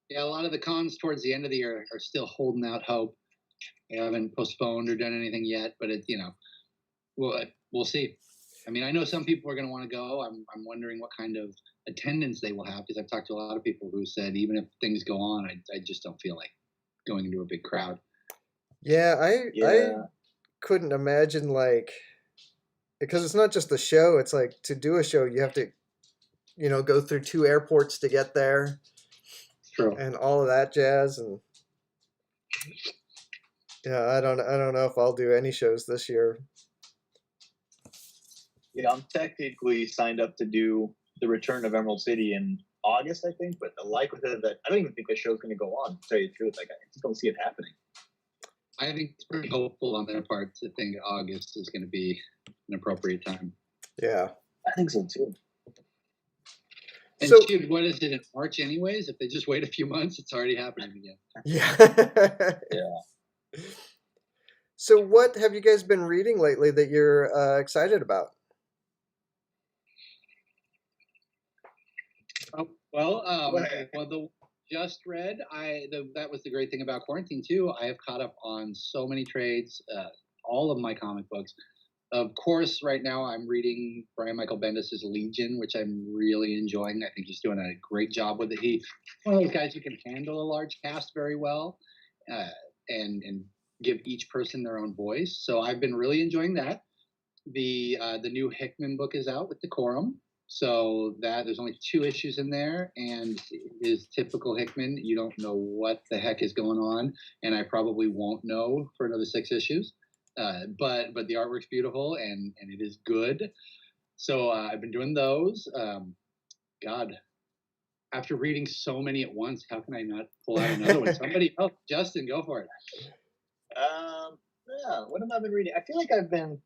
Yeah, a lot of the cons towards the end of the year are still holding out hope. They haven't postponed or done anything yet, but it, we'll see. I mean, I know some people are going to want to go. I'm wondering what kind of attendance they will have, because I've talked to a lot of people who said even if things go on, I just don't feel like going into a big crowd. Yeah, I couldn't imagine, like, because it's not just the show. It's like, to do a show, you have to, go through 2 airports to get there. True. And all of that jazz, and yeah, I don't know if I'll do any shows this year. Yeah, I'm technically signed up to do the Return of Emerald City in August, I think, but the likelihood that I don't even think the show's going to go on. To tell you the truth, like, I just don't see it happening. I think it's pretty hopeful on their part to think August is going to be an appropriate time. Yeah, I think so too. And so, shoot, what is it in March anyways? If they just wait a few months, it's already happening again. Yeah. Yeah. So what have you guys been reading lately that you're excited about? Well, the just read, that was the great thing about quarantine too. I have caught up on so many trades, all of my comic books. Of course, right now I'm reading Brian Michael Bendis' Legion, which I'm really enjoying. I think he's doing a great job with it. He's one of those guys who can handle a large cast very well, and give each person their own voice. So I've been really enjoying that. The new Hickman book is out with Decorum. So that there's only 2 issues in there, and is typical Hickman. You don't know what the heck is going on, and I probably won't know for another 6 issues. But the artwork's beautiful and it is good. So I've been doing those. God, after reading so many at once, how can I not pull out another one? Somebody else, Justin, go for it. Yeah, what have I been reading? I feel like I've been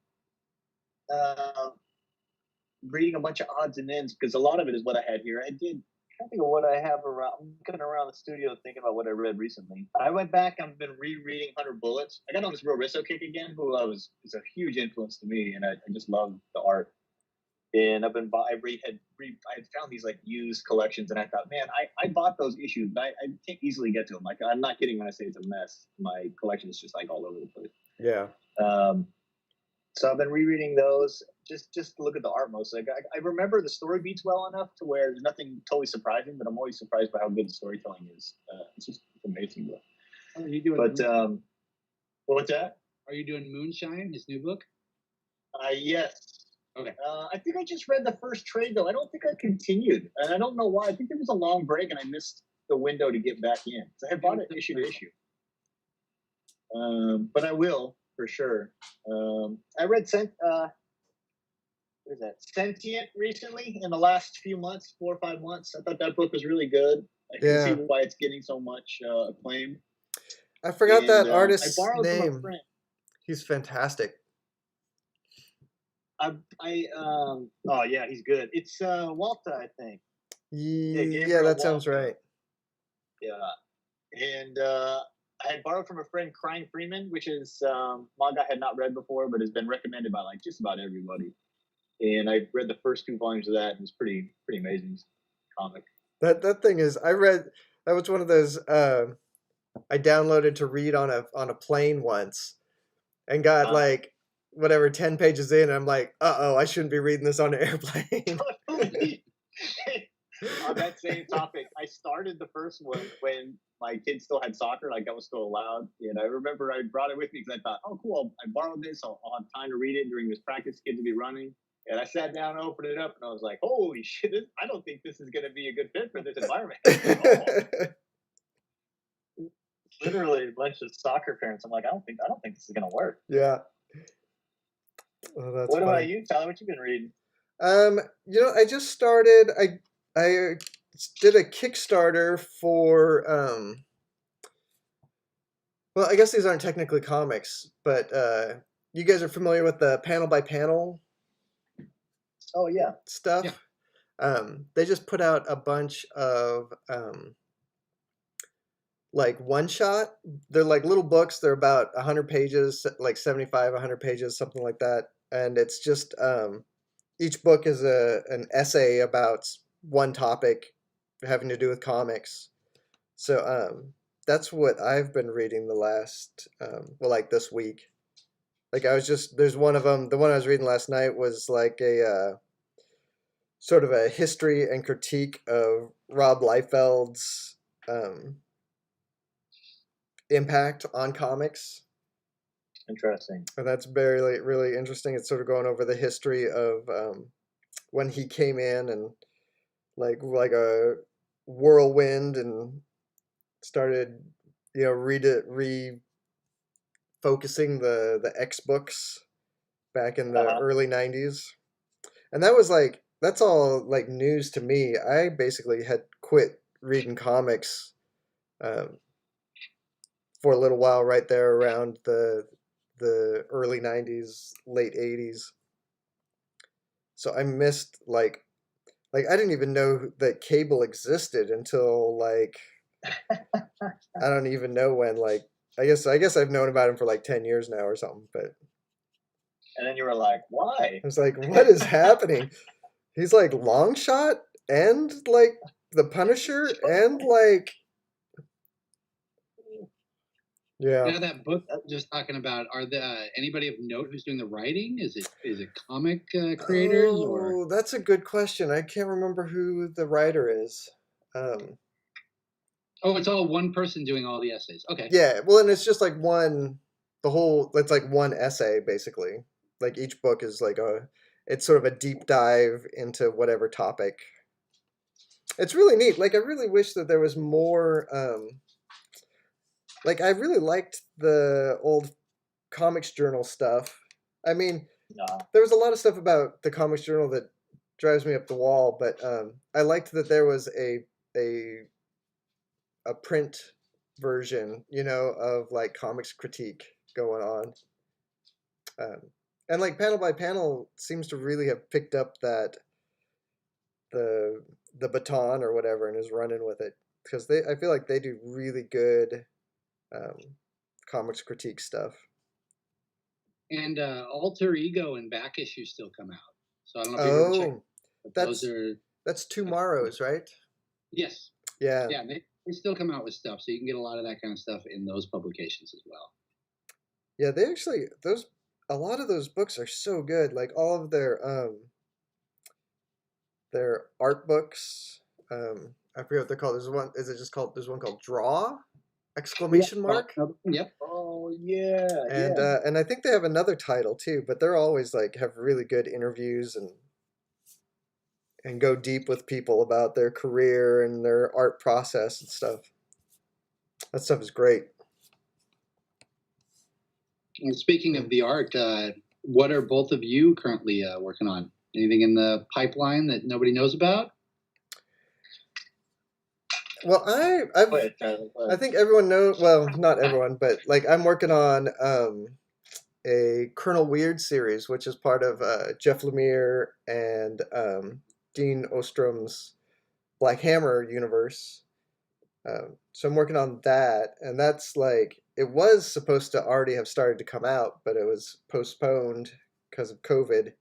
reading a bunch of odds and ends, because a lot of it is what I had here. I can't think of what I have around. I'm looking around the studio thinking about what I read recently. I went back. I've been rereading 100 Bullets. I got on this real Risso kick again, who is a huge influence to me, and I just love the art. And I had found these like used collections, and I thought, man, I bought those issues, but I can't easily get to them. Like, I'm not kidding when I say it's a mess. My collection is just like all over the place. Yeah. So I've been rereading those just to look at the art mostly. Like, I remember the story beats well enough to where there's nothing totally surprising, but I'm always surprised by how good the storytelling is. It's just amazing. Are you doing? But what's that? Are you doing Moonshine, his new book? Yes. Okay. I think I just read the first trade though. I don't think I continued, and I don't know why. I think there was a long break, and I missed the window to get back in. So I bought it issue to issue. But I will. For sure. I read what is that? Sentient recently in the last few months, 4 or 5 months. I thought that book was really good. I can see why it's getting so much acclaim. I forgot that artist's I borrowed name. from a friend. He's fantastic. Oh yeah, he's good. It's Walta, I think. Yeah, that sounds right. Yeah, and I had borrowed from a friend, Crying Freeman, which is manga I had not read before, but has been recommended by like just about everybody. And I read the first 2 volumes of that, and it's pretty amazing comic. That thing is, I read, that was one of those I downloaded to read on a plane once, and got like whatever 10 pages in, and I'm like, I shouldn't be reading this on an airplane. On that same topic, I started the first one when my kids still had soccer, like that was still allowed. And I remember I brought it with me because I thought, oh, cool, I borrowed this. I'll have time to read it during this practice kids will be running. And I sat down, opened it up, and I was like, holy shit, I don't think this is going to be a good fit for this environment. Literally a bunch of soccer parents. I'm like, I don't think this is gonna work. Yeah. Oh, that's What about funny. you, Tyler? What you been reading? I just started. I did a Kickstarter for. Well, I guess these aren't technically comics, but you guys are familiar with the panel by panel Oh yeah. stuff. Yeah. They just put out a bunch of like one shot. They're like little books. They're about 100 pages, like 75, 100 pages, something like that. And it's just each book is an essay about one topic having to do with comics. So that's what I've been reading the last well, like this week. Like there's one of them. The one I was reading last night was like a sort of a history and critique of Rob Liefeld's impact on comics. Interesting. And that's very really interesting. It's sort of going over the history of when he came in and like a whirlwind and started refocusing the X books back in the early 90s. And that's all like news to me. I basically had quit reading comics for a little while right there around the early 90s, late 80s. So I missed like I didn't even know that cable existed until like I don't even know when. Like I guess I've known about him for like 10 years now or something, but And then you were like, why? I was like, what is happening? He's like Longshot and like the Punisher and like yeah. Now that book just talking about, are the anybody of note who's doing the writing? Is it comic creators or? Oh, that's a good question. I can't remember who the writer is. Oh, it's all one person doing all the essays. Okay. Yeah, well, and it's just like it's like one essay basically. Like each book is like it's sort of a deep dive into whatever topic. It's really neat. Like I really wish that there was more like I really liked the old Comics Journal stuff. I mean, No. there was a lot of stuff about the Comics Journal that drives me up the wall, but I liked that there was a print version, of like comics critique going on. And like panel by panel seems to really have picked up that the baton or whatever and is running with it because I feel like they do really good comics critique stuff. And Alter Ego and Back Issue still come out. So I don't know if you ever checked. That's tomorrow's, right? Yes. Yeah. Yeah, they still come out with stuff, so you can get a lot of that kind of stuff in those publications as well. Yeah, they actually a lot of those books are so good. Like all of their art books. I forget what they're called. There's one called Draw! Exclamation mark. Yep. Oh yeah. And I think they have another title too, but they're always like have really good interviews and go deep with people about their career and their art process and stuff. That stuff is great. And speaking of the art, what are both of you currently working on? Anything in the pipeline that nobody knows about? Well, I think everyone knows. Well, not everyone, but like I'm working on a Colonel Weird series, which is part of Jeff Lemire and Dean Ostrom's Black Hammer universe. So I'm working on that, and that's like it was supposed to already have started to come out, but it was postponed because of COVID.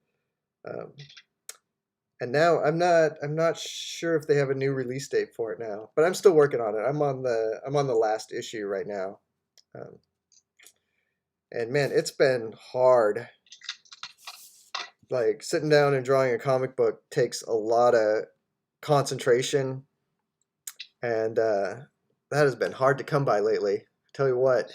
And now I'm not sure if they have a new release date for it now, but I'm still working on it. I'm on the last issue right now, and man, it's been hard. Like sitting down and drawing a comic book takes a lot of concentration, and that has been hard to come by lately. Tell you what.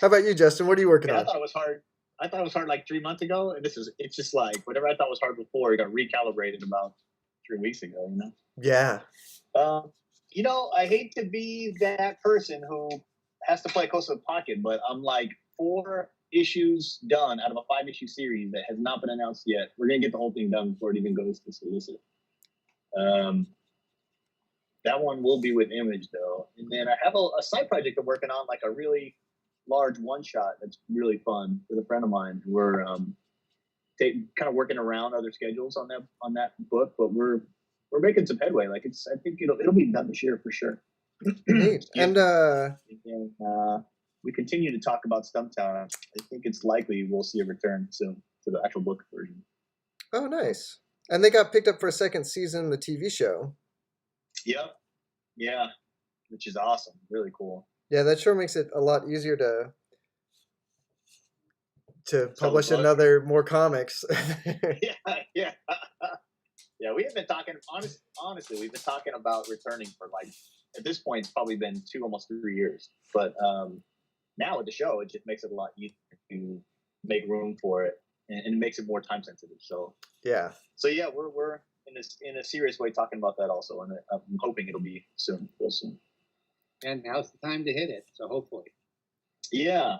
How about you, Justin? What are you working on? I thought it was hard like 3 months ago, and it's just like whatever I thought was hard before, it got recalibrated about 3 weeks ago. Yeah. You know, I hate to be that person who has to play close to the pocket, but I'm like 4 issues done out of a 5-issue series that has not been announced yet. We're gonna get the whole thing done before it even goes to solicit. That one will be with Image though, and then I have a side project I'm working on, like a really large one-shot that's really fun with a friend of mine. We're kind of working around other schedules on that book, but we're making some headway. Like I think it'll be done this year for sure. Neat. And we continue to talk about Stumptown. I think it's likely we'll see a return soon to the actual book version. oh, nice. And they got picked up for a second season, the TV show. Yep. Yeah. Which is awesome. Really cool. Yeah, that sure makes it a lot easier to Sell the publish book. another more comics. Yeah. Yeah, we have been talking. Honestly, we've been talking about returning for like at this point it's probably been 2, almost 3 years. But now with the show, it just makes it a lot easier to make room for it, and it makes it more time sensitive. So yeah. So yeah, we're in a serious way talking about that also, and I'm hoping it'll be real soon. And now's the time to hit it. So hopefully. Yeah,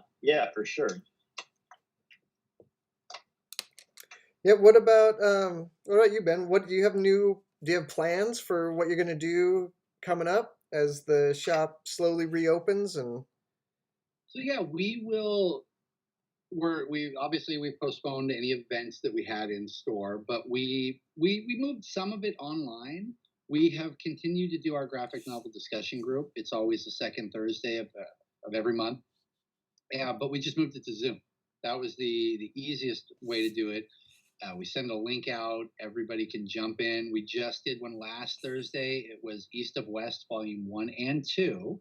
for sure. Yeah. What about you, Ben? What do you have do you have plans for what you're going to do coming up as the shop slowly reopens? And So yeah, we've postponed any events that we had in store, but we moved some of it online. We have continued to do our graphic novel discussion group. It's always the second Thursday of every month. Yeah, but we just moved it to Zoom. That was the easiest way to do it. We send a link out. Everybody can jump in. We just did one last Thursday. It was East of West, Volume 1 and 2.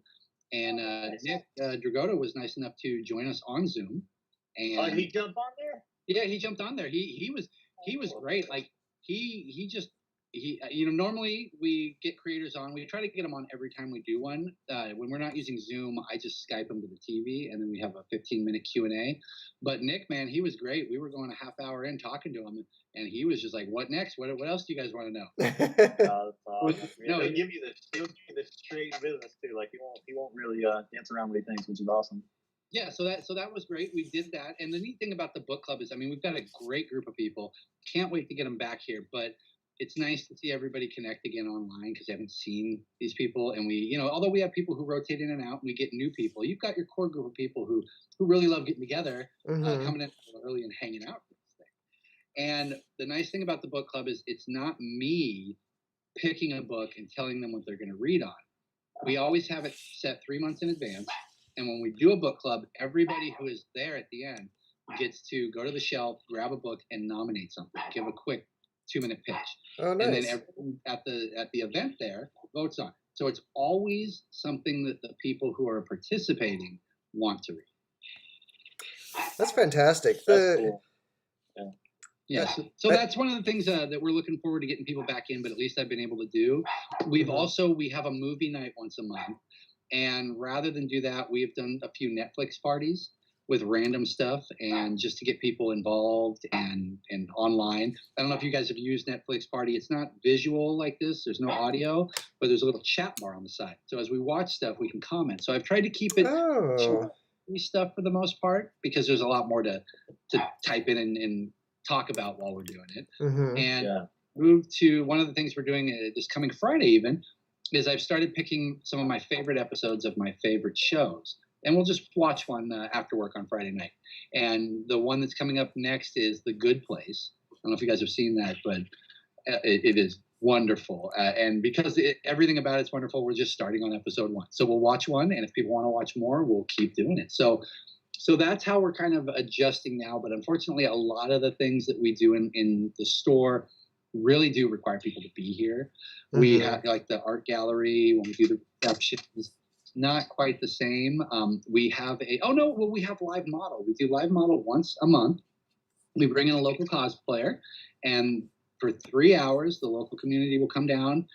And Nick Dragotta was nice enough to join us on Zoom. And he jumped on there? Yeah, he jumped on there. He was great. Like he normally we get creators on. We try to get them on every time we do one. When we're not using Zoom, I just Skype them to the TV, and then we have a 15-minute Q&A. But Nick, man, he was great. We were going a half hour in talking to him, and he was just like, "What next? What else do you guys want to know?" He'll give you the straight business too. Like he won't really dance around what he thinks, which is awesome. Yeah, so that was great. We did that, and the neat thing about the book club is, I mean, we've got a great group of people. Can't wait to get them back here, but it's nice to see everybody connect again online because I haven't seen these people. And we, although we have people who rotate in and out, and we get new people. You've got your core group of people who really love getting together, coming in early and hanging out for this thing. And the nice thing about the book club is it's not me picking a book and telling them what they're going to read on. We always have it set 3 months in advance. And when we do a book club, everybody who is there at the end gets to go to the shelf, grab a book, and nominate something. Give a quick 2-minute pitch. oh, nice. And then everyone at the event there votes on it. So it's always something that the people who are participating want to read. That's fantastic. That's cool. Yeah, so that's one of the things that we're looking forward to getting people back in, but at least I've been able to do. We have a movie night once a month. And rather than do that, we've done a few Netflix parties with random stuff, and just to get people involved and online. I don't know if you guys have used Netflix Party. It's not visual like this. There's no audio, but there's a little chat bar on the side. So as we watch stuff, we can comment. So I've tried to keep it stuff for the most part, because there's a lot more to type in and talk about while we're doing it. And move to one of the things we're doing this coming Friday even, is I've started picking some of my favorite episodes of my favorite shows. And we'll just watch one after work on Friday night. And the one that's coming up next is The Good Place. I don't know if you guys have seen that, but it is wonderful. And because everything about it's wonderful, we're just starting on episode 1. So we'll watch one, and if people want to watch more, we'll keep doing it. So that's how we're kind of adjusting now. But unfortunately, a lot of the things that we do in the store really do require people to be here. We have like the art gallery, when we do the receptions, not quite the same. We have we have live model. We do live model once a month. We bring in a local cosplayer, and for 3 hours, the local community will come down,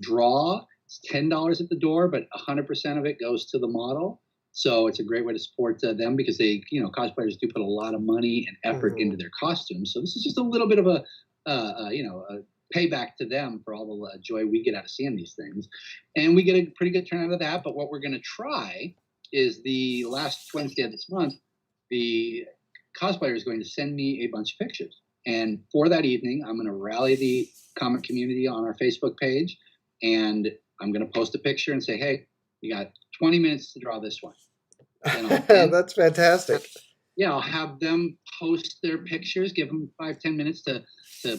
draw. It's $10 at the door, but 100% of it goes to the model. So it's a great way to support them, because they, cosplayers do put a lot of money and effort into their costumes. So this is just a little bit of a payback to them for all the joy we get out of seeing these things. And we get a pretty good turnout of that. But what we're going to try is the last Wednesday of this month, the cosplayer is going to send me a bunch of pictures. And for that evening, I'm going to rally the comic community on our Facebook page, and I'm going to post a picture and say, hey, you got 20 minutes to draw this one. That's fantastic. Yeah, I'll have them post their pictures, give them 5-10 minutes to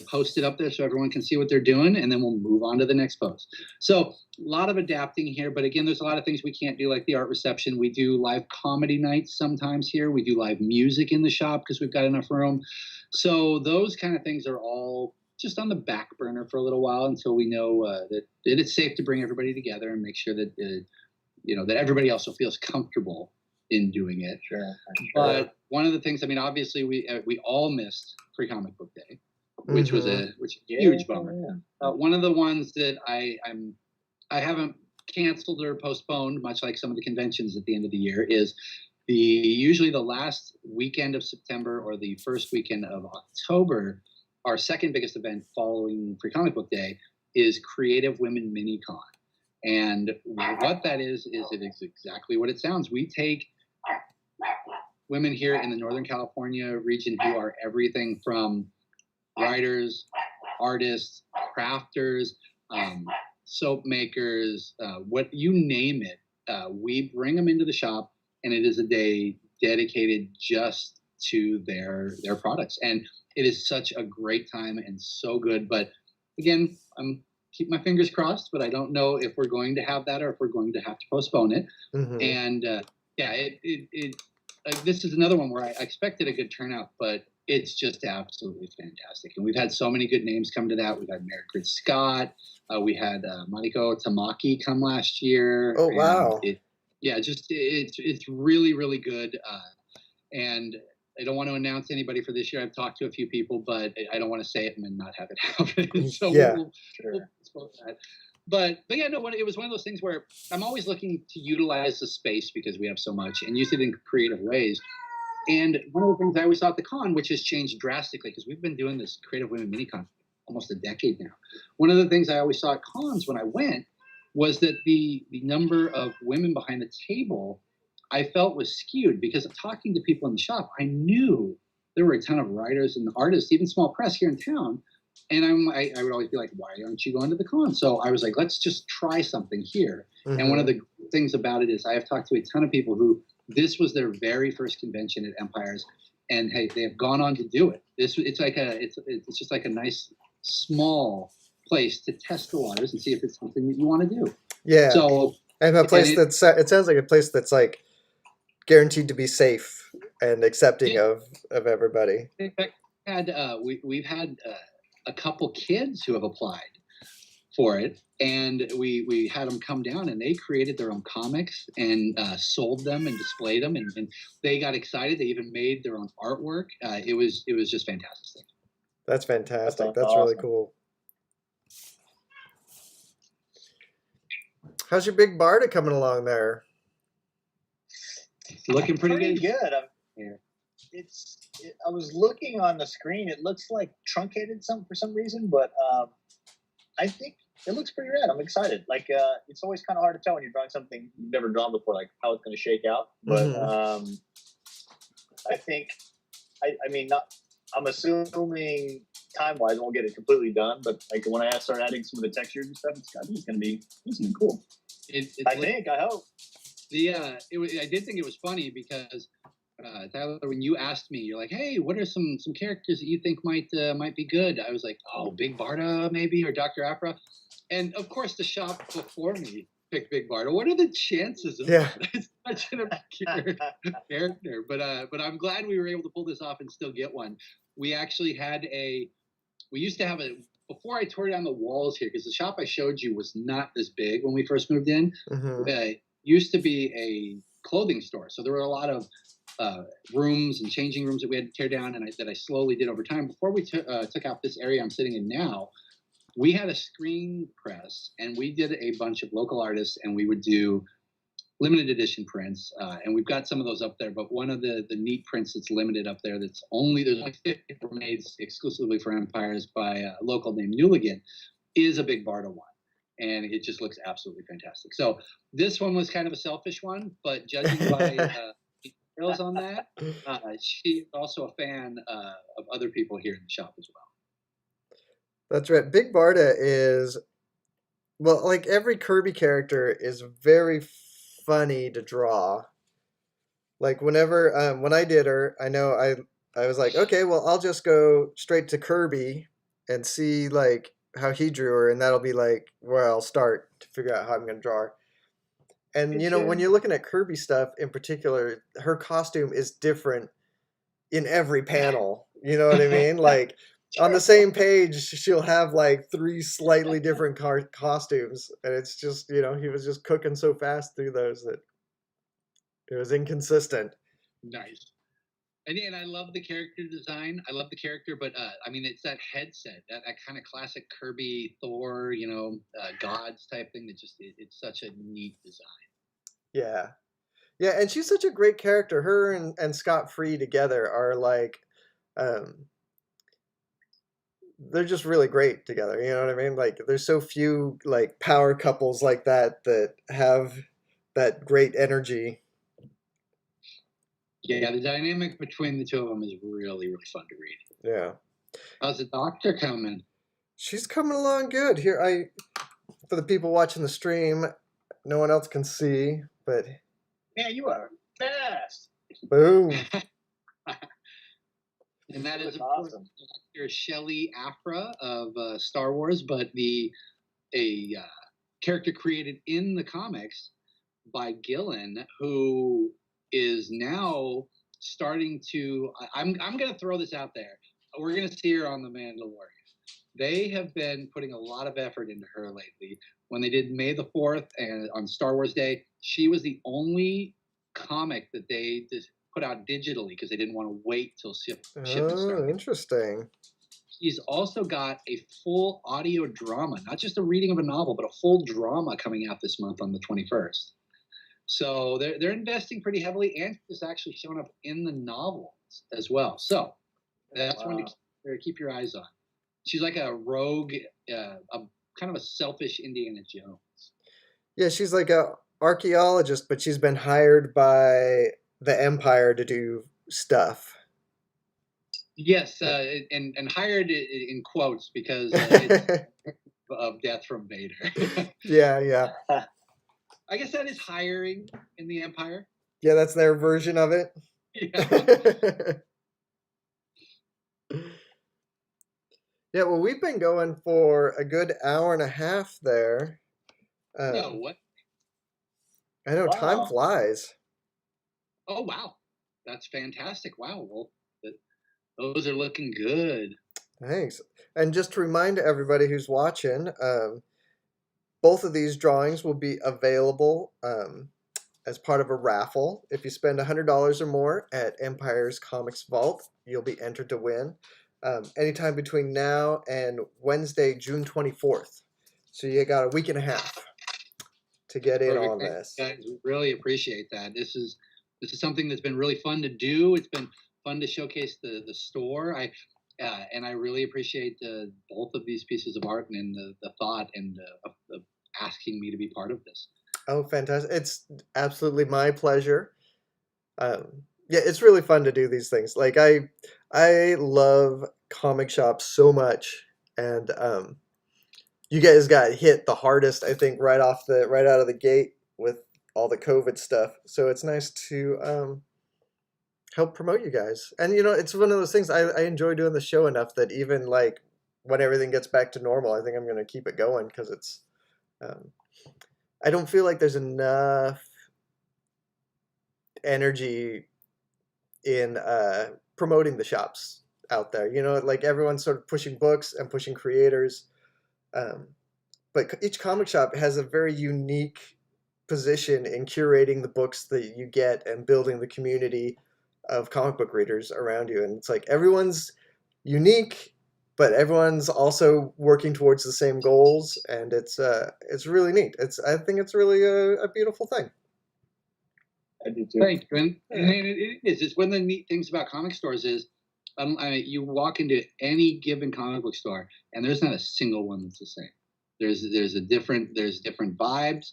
post it up there so everyone can see what they're doing, and then we'll move on to the next post. So a lot of adapting here, but again, there's a lot of things we can't do, like the art reception. We do live comedy nights sometimes here. We do live music in the shop because we've got enough room. So those kind of things are all just on the back burner for a little while until we know that it's safe to bring everybody together and make sure that that everybody also feels comfortable in doing it. Sure. But one of the things, I mean, obviously we all missed Free Comic Book Day, which was a huge bummer. Yeah. One of the ones that I haven't canceled or postponed, much like some of the conventions at the end of the year, is usually the last weekend of September or the first weekend of October. Our second biggest event following Free Comic Book Day is Creative Women Minicon. And what that is it is exactly what it sounds. We take women here in the Northern California region who are everything from writers, artists, crafters, soap makers, what you name it. We bring them into the shop, and it is a day dedicated just to their products. And it is such a great time and so good. But again, keep my fingers crossed, but I don't know if we're going to have that or if we're going to have to postpone it. Mm-hmm. And this is another one where I expected a good turnout, but it's just absolutely fantastic. And we've had so many good names come to that. We've had Merrick Scott. We had Mariko Tamaki come last year. Oh, wow. It's really, really good. And I don't want to announce anybody for this year. I've talked to a few people, but I don't want to say it and then not have it happen. So we'll that. But yeah, no, it was one of those things where I'm always looking to utilize the space because we have so much and use it in creative ways. And one of the things I always saw at the con, which has changed drastically because we've been doing this Creative Women Minicon almost a decade now. One of the things I always saw at cons when I went was that the number of women behind the table I felt was skewed because of talking to people in the shop. I knew there were a ton of writers and artists, even small press here in town. And I would always be like, why aren't you going to the con? So I was like, let's just try something here. Mm-hmm. And one of the things about it is I have talked to a ton of people who this was their very first convention at Empires. And hey, they have gone on to do it. It's just like a nice small place to test the waters and see if it's something that you want to do. Yeah. So and a place it sounds like a place that's like guaranteed to be safe and accepting of everybody. In fact, we've had a couple kids who have applied for it, and we had them come down and they created their own comics and sold them and displayed them, and they got excited. They even made their own artwork. It was just fantastic. That's fantastic. That's awesome. Really cool. How's your Big Barda coming along there? Looking pretty good. I was looking on the screen. It looks like truncated for some reason, but I think it looks pretty rad. I'm excited. Like it's always kind of hard to tell when you're drawing something you've never drawn before, like how it's going to shake out. But I think, I'm assuming time-wise, I won't get it completely done. But like when I start adding some of the textures and stuff, it's going to be cool. I hope. I did think it was funny because Tyler, when you asked me, you're like, "Hey, what are some characters that you think might be good?" I was like, "Oh, Big Barda maybe, or Dr. Aphra," and of course the shop before me picked Big Barda. What are the chances of that? It's such an obscure character, but I'm glad we were able to pull this off and still get one. We actually we used to have before I tore down the walls here, because the shop I showed you was not this big when we first moved in. Mm-hmm. Used to be a clothing store, so there were a lot of rooms and changing rooms that we had to tear down, and that I slowly did over time. Before we took out this area I'm sitting in now, we had a screen press, and we did a bunch of local artists, and we would do limited edition prints, and we've got some of those up there. But one of the neat prints that's limited up there, there's only 50 made exclusively for Empires by a local named Newligan, is a Big Barda one, and it just looks absolutely fantastic. So this one was kind of a selfish one, but judging by details on that, she's also a fan of other people here in the shop as well. That's right. Big Barda is, well, like every Kirby character is very funny to draw. Like whenever when I did her, I know I was like, okay, well, I'll just go straight to Kirby and see like how he drew her, and that'll be like where I'll start to figure out how I'm gonna draw her. And you know, when you're looking at Kirby stuff in particular, her costume is different in every panel. You know what I mean? Like on the same page, she'll have like 3 slightly different costumes, and it's just, you know, he was just cooking so fast through those that it was inconsistent. Nice. And I love the character design. I love the character, but I mean, it's that headset, that kind of classic Kirby, Thor, you know, gods type thing. That just it's such a neat design. Yeah, yeah, and she's such a great character. Her and Scott Free together are like, they're just really great together. You know what I mean? Like, there's so few like power couples like that that have that great energy. Yeah, the dynamic between the two of them is really, really fun to read. Yeah. How's the doctor coming? She's coming along good. Here, for the people watching the stream, no one else can see, but Man, you are fast. boom. And that is awesome. Dr. Shelley Aphra of Star Wars, but a character created in the comics by Gillen, who is now starting to. I'm going to throw this out there. We're going to see her on The Mandalorian. They have been putting a lot of effort into her lately. When they did May the 4th and on Star Wars Day, she was the only comic that they just put out digitally because they didn't want to wait till shipment started. Oh, interesting. He's also got a full audio drama, not just a reading of a novel, but a full drama coming out this month on the 21st. So they're investing pretty heavily, and it's actually shown up in the novels as well. So that's one to keep your eyes on. She's like a rogue, a kind of a selfish Indiana Jones. Yeah, she's like a archaeologist, but she's been hired by the Empire to do stuff. Yes, and hired in quotes because it's of death from Vader. Yeah. I guess that is hiring in the Empire. Yeah, that's their version of it. Yeah. Yeah, well, we've been going for a good hour and a half there. No, what? I know, time flies. Oh, wow. That's fantastic. Wow. Well, those are looking good. Thanks. And just to remind everybody who's watching, both of these drawings will be available as part of a raffle. If you spend $100 or more at Empire's Comics Vault, you'll be entered to win anytime between now and Wednesday, June 24th. So you got a week and a half to get in on this. Guys, we really appreciate that. This is something that's been really fun to do. It's been fun to showcase the store. And I really appreciate both of these pieces of art and the thought and of asking me to be part of this. Oh, fantastic. It's absolutely my pleasure. Yeah, it's really fun to do these things. Like I love comic shops so much, and you guys got hit the hardest, I think, right out of the gate with all the COVID stuff. So it's nice to help promote you guys. And you know, it's one of those things, I enjoy doing the show enough that even like when everything gets back to normal, I think I'm going to keep it going because it's I don't feel like there's enough energy in promoting the shops out there. You know, like everyone's sort of pushing books and pushing creators, but each comic shop has a very unique position in curating the books that you get and building the community of comic book readers around you. And it's like everyone's unique, but everyone's also working towards the same goals, and it's really neat. I think it's really a beautiful thing. I do too. Thank you. And, Yeah. and it is. It's one of the neat things about comic stores is you walk into any given comic book store and there's not a single one that's the same. There's different vibes.